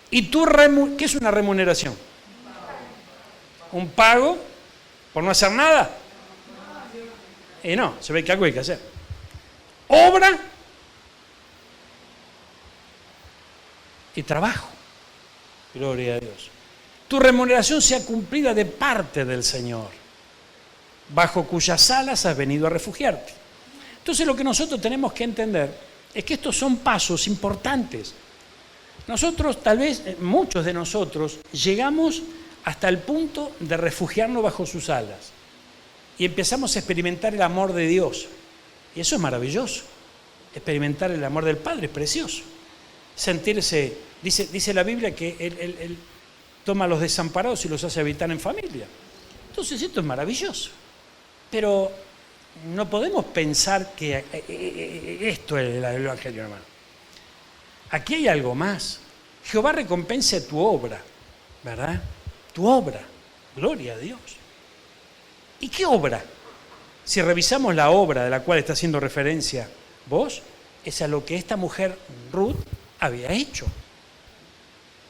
S1: ¿Y qué es una remuneración? ¿Un pago por no hacer nada? Y no, se ve que algo hay que hacer. Obra y trabajo. Gloria a Dios. Tu remuneración sea cumplida de parte del Señor, bajo cuyas alas has venido a refugiarte. Entonces lo que nosotros tenemos que entender es que estos son pasos importantes. Nosotros, tal vez, muchos de nosotros, llegamos hasta el punto de refugiarnos bajo sus alas. y empezamos a experimentar el amor de Dios. Y eso es maravilloso. Experimentar el amor del Padre es precioso. Sentirse, dice la Biblia que Él toma a los desamparados y los hace habitar en familia. Entonces esto es maravilloso. Pero no podemos pensar que esto es el Evangelio, hermano. Aquí hay algo más. Jehová recompensa tu obra, ¿verdad? Tu obra. Gloria a Dios. ¿Y qué obra? Si revisamos la obra de la cual está haciendo referencia vos, es a lo que esta mujer, Ruth, había hecho.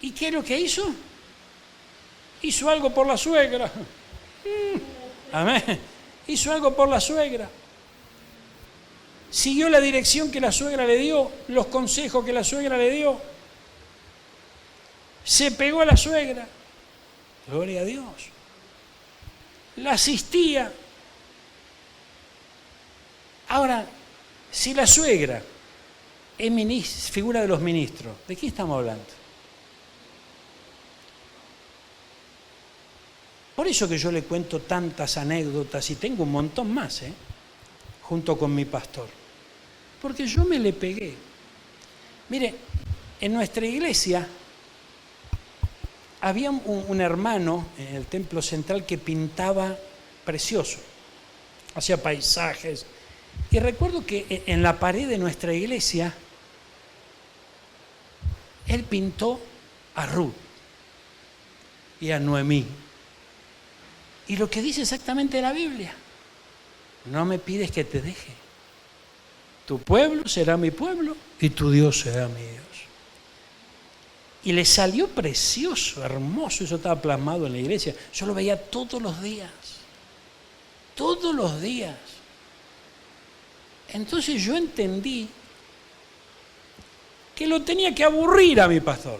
S1: ¿Y qué es lo que hizo? Hizo algo por la suegra. Amén. Hizo algo por la suegra. Siguió la dirección que la suegra le dio, los consejos que la suegra le dio. Se pegó a la suegra. Gloria a Dios. La asistía. Ahora, si la suegra es figura de los ministros, ¿de qué estamos hablando? Por eso que yo le cuento tantas anécdotas y tengo un montón más, junto con mi pastor. Porque yo me le pegué. Mire, en nuestra iglesia había un hermano en el templo central que pintaba precioso, hacía paisajes. Y recuerdo que en la pared de nuestra iglesia, él pintó a Ruth y a Noemí. Y lo que dice exactamente la Biblia: no me pides que te deje. Tu pueblo será mi pueblo y tu Dios será mi Dios. Y le salió precioso, hermoso, eso estaba plasmado en la iglesia. Yo lo veía todos los días. Todos los días. Entonces yo entendí que lo tenía que aburrir a mi pastor.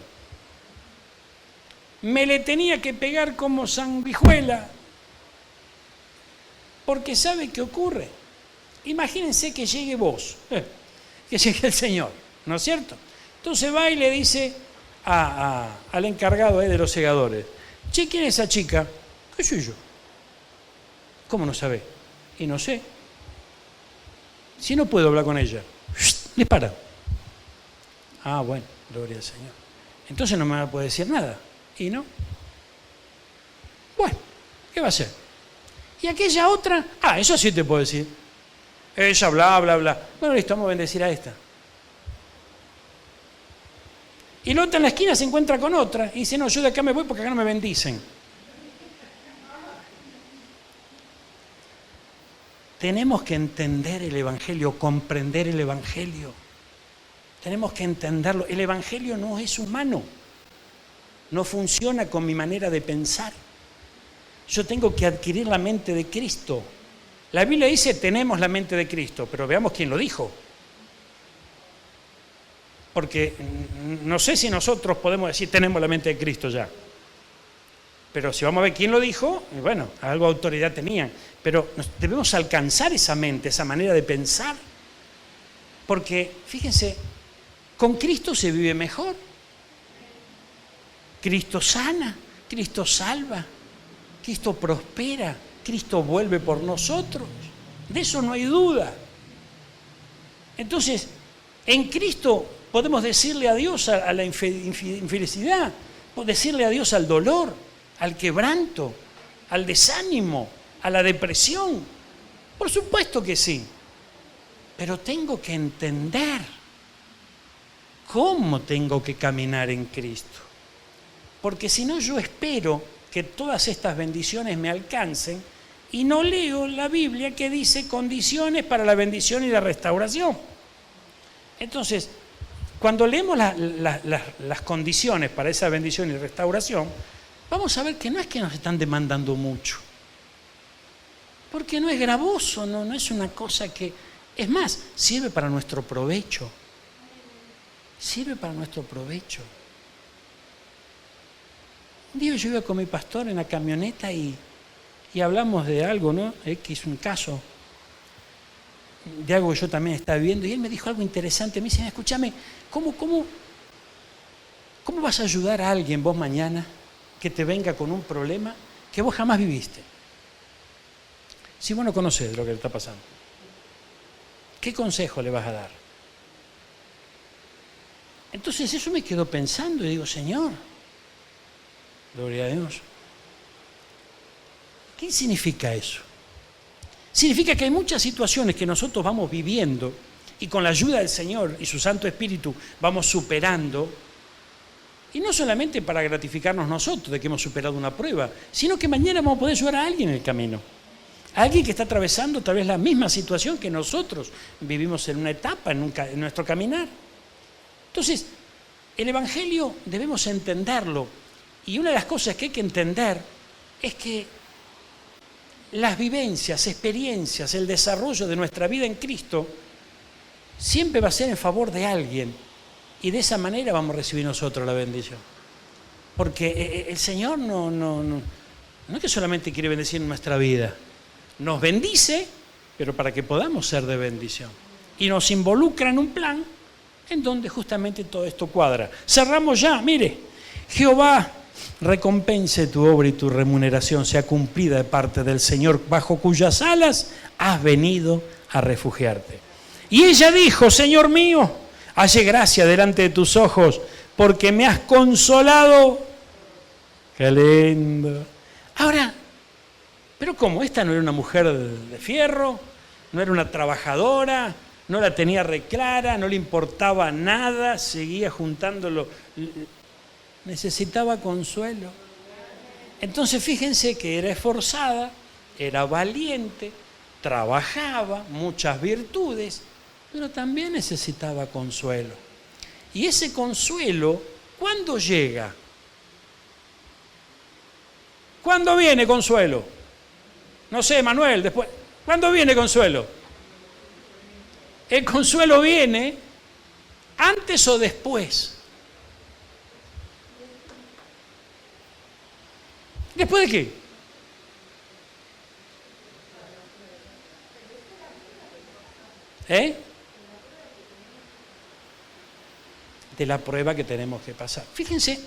S1: Me le tenía que pegar como sanguijuela. Porque ¿sabe qué ocurre? Imagínense que llegue vos, que llegue el Señor, ¿no es cierto? Entonces va y le dice al encargado de los segadores: che, ¿quién es esa chica? ¿Qué soy yo? ¿Cómo no sabe? Y no sé. Si no puedo hablar con ella, dispara. Ah, bueno, gloria al Señor. Entonces no me va a poder decir nada. ¿Y no? Bueno, ¿qué va a hacer? Y aquella otra, eso sí te puedo decir. Ella bla, bla, bla. Bueno, listo, vamos a bendecir a esta. Y la otra en la esquina se encuentra con otra y dice: no, yo de acá me voy porque acá no me bendicen. Tenemos que entender el Evangelio, comprender el Evangelio. Tenemos que entenderlo. El Evangelio no es humano. No funciona con mi manera de pensar. Yo tengo que adquirir la mente de Cristo. La Biblia dice: tenemos la mente de Cristo, pero veamos quién lo dijo. Porque no sé si nosotros podemos decir tenemos la mente de Cristo ya. Pero si vamos a ver quién lo dijo, bueno, algo de autoridad tenían. Pero debemos alcanzar esa mente, esa manera de pensar. Porque, fíjense, con Cristo se vive mejor. Cristo sana, Cristo salva, Cristo prospera, Cristo vuelve por nosotros. De eso no hay duda. Entonces, en Cristo podemos decirle adiós a la infelicidad, decirle adiós al dolor, al quebranto, al desánimo, a la depresión. Por supuesto que sí. Pero tengo que entender cómo tengo que caminar en Cristo. Porque si no, yo espero que todas estas bendiciones me alcancen y no leo la Biblia que dice condiciones para la bendición y la restauración. Entonces, cuando leemos las condiciones para esa bendición y restauración, vamos a ver que no es que nos están demandando mucho. Porque no es gravoso, no es una cosa que... Es más, sirve para nuestro provecho. Sirve para nuestro provecho. Un día yo iba con mi pastor en la camioneta y hablamos de algo, ¿no? X, un caso de algo que yo también estaba viviendo, y él me dijo algo interesante. Me dice: escúchame, ¿cómo vas a ayudar a alguien vos mañana que te venga con un problema que vos jamás viviste? si vos no conocés lo que le está pasando? ¿Qué consejo le vas a dar? Entonces eso me quedó pensando y digo, Señor, gloria a Dios. ¿Qué significa eso? Significa que hay muchas situaciones que nosotros vamos viviendo y con la ayuda del Señor y su Santo Espíritu vamos superando, y no solamente para gratificarnos nosotros de que hemos superado una prueba, sino que mañana vamos a poder ayudar a alguien en el camino. A alguien que está atravesando tal vez la misma situación que nosotros vivimos en una etapa, en nuestro caminar. Entonces, el Evangelio debemos entenderlo, y una de las cosas que hay que entender es que las vivencias, experiencias, el desarrollo de nuestra vida en Cristo siempre va a ser en favor de alguien, y de esa manera vamos a recibir nosotros la bendición. Porque el Señor no es que solamente quiere bendecir nuestra vida, nos bendice, pero para que podamos ser de bendición. Y nos involucra en un plan en donde justamente todo esto cuadra. Cerramos ya, mire, Jehová recompense tu obra y tu remuneración sea cumplida de parte del Señor, bajo cuyas alas has venido a refugiarte. Y ella dijo, Señor mío, halle gracia delante de tus ojos, porque me has consolado. Qué lindo. Ahora, ¿pero cómo? Esta no era una mujer de fierro, no era una trabajadora, no la tenía reclara, no le importaba nada, seguía juntándolo. Necesitaba consuelo. Entonces fíjense que era esforzada, era valiente, trabajaba, muchas virtudes, pero también necesitaba consuelo. Y ese consuelo, ¿cuándo llega? ¿Cuándo viene consuelo? No sé, Manuel, después. ¿Cuándo viene consuelo? El consuelo viene antes o después. ¿Después de qué? De la prueba que tenemos que pasar. Fíjense,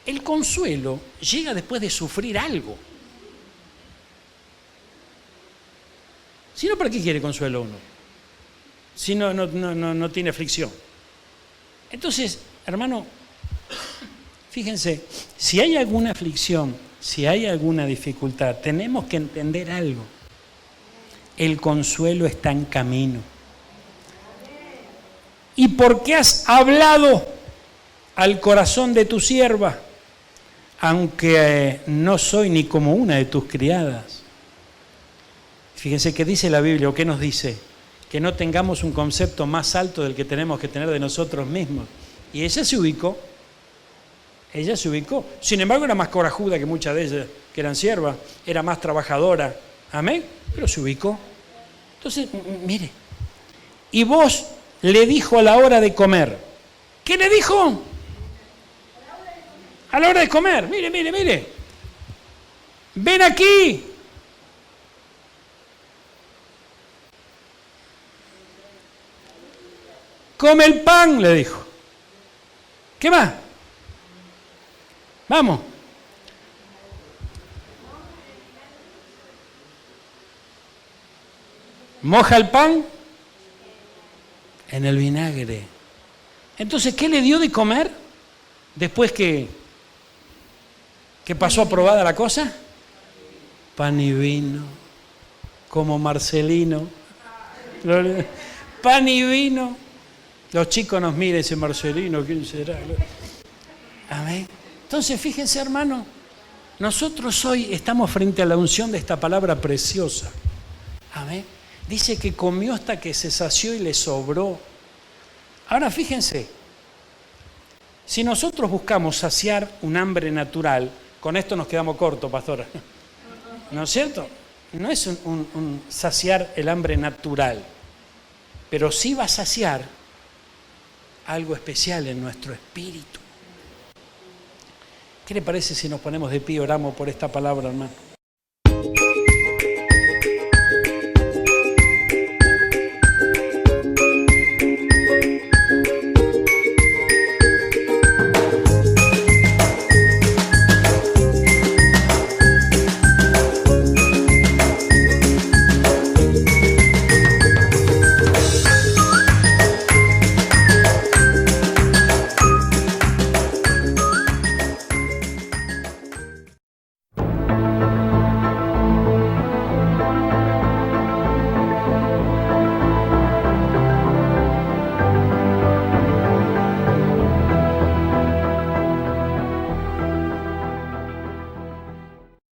S1: el consuelo llega después de sufrir algo. Si no, ¿para qué quiere consuelo uno? Si no tiene aflicción. Entonces, hermano, fíjense, si hay alguna aflicción, si hay alguna dificultad, tenemos que entender algo. El consuelo está en camino. ¿Y por qué has hablado al corazón de tu sierva, aunque no soy ni como una de tus criadas? Fíjense qué dice la Biblia, o qué nos dice, que no tengamos un concepto más alto del que tenemos que tener de nosotros mismos. Y ella se ubicó. Sin embargo, era más corajuda que muchas de ellas que eran siervas, era más trabajadora. Amén, pero se ubicó. Entonces, mire, y vos le dijo a la hora de comer. ¿Qué le dijo? A la hora de comer. Mire. Ven aquí. Come el pan, le dijo. ¿Qué más? Vamos. Moja el pan en el vinagre. Entonces, ¿qué le dio de comer después que pasó aprobada la cosa? Pan y vino, como Marcelino. Pan y vino. Los chicos nos miran ese Marcelino, ¿quién será? Amén. Entonces, fíjense, hermano, nosotros hoy estamos frente a la unción de esta palabra preciosa. Amén. Dice que comió hasta que se sació y le sobró. Ahora, fíjense, si nosotros buscamos saciar un hambre natural, con esto nos quedamos cortos, pastora. ¿No es cierto? No es un saciar el hambre natural, pero sí va a saciar algo especial en nuestro espíritu. ¿Qué le parece si nos ponemos de pie y oramos por esta palabra, hermano?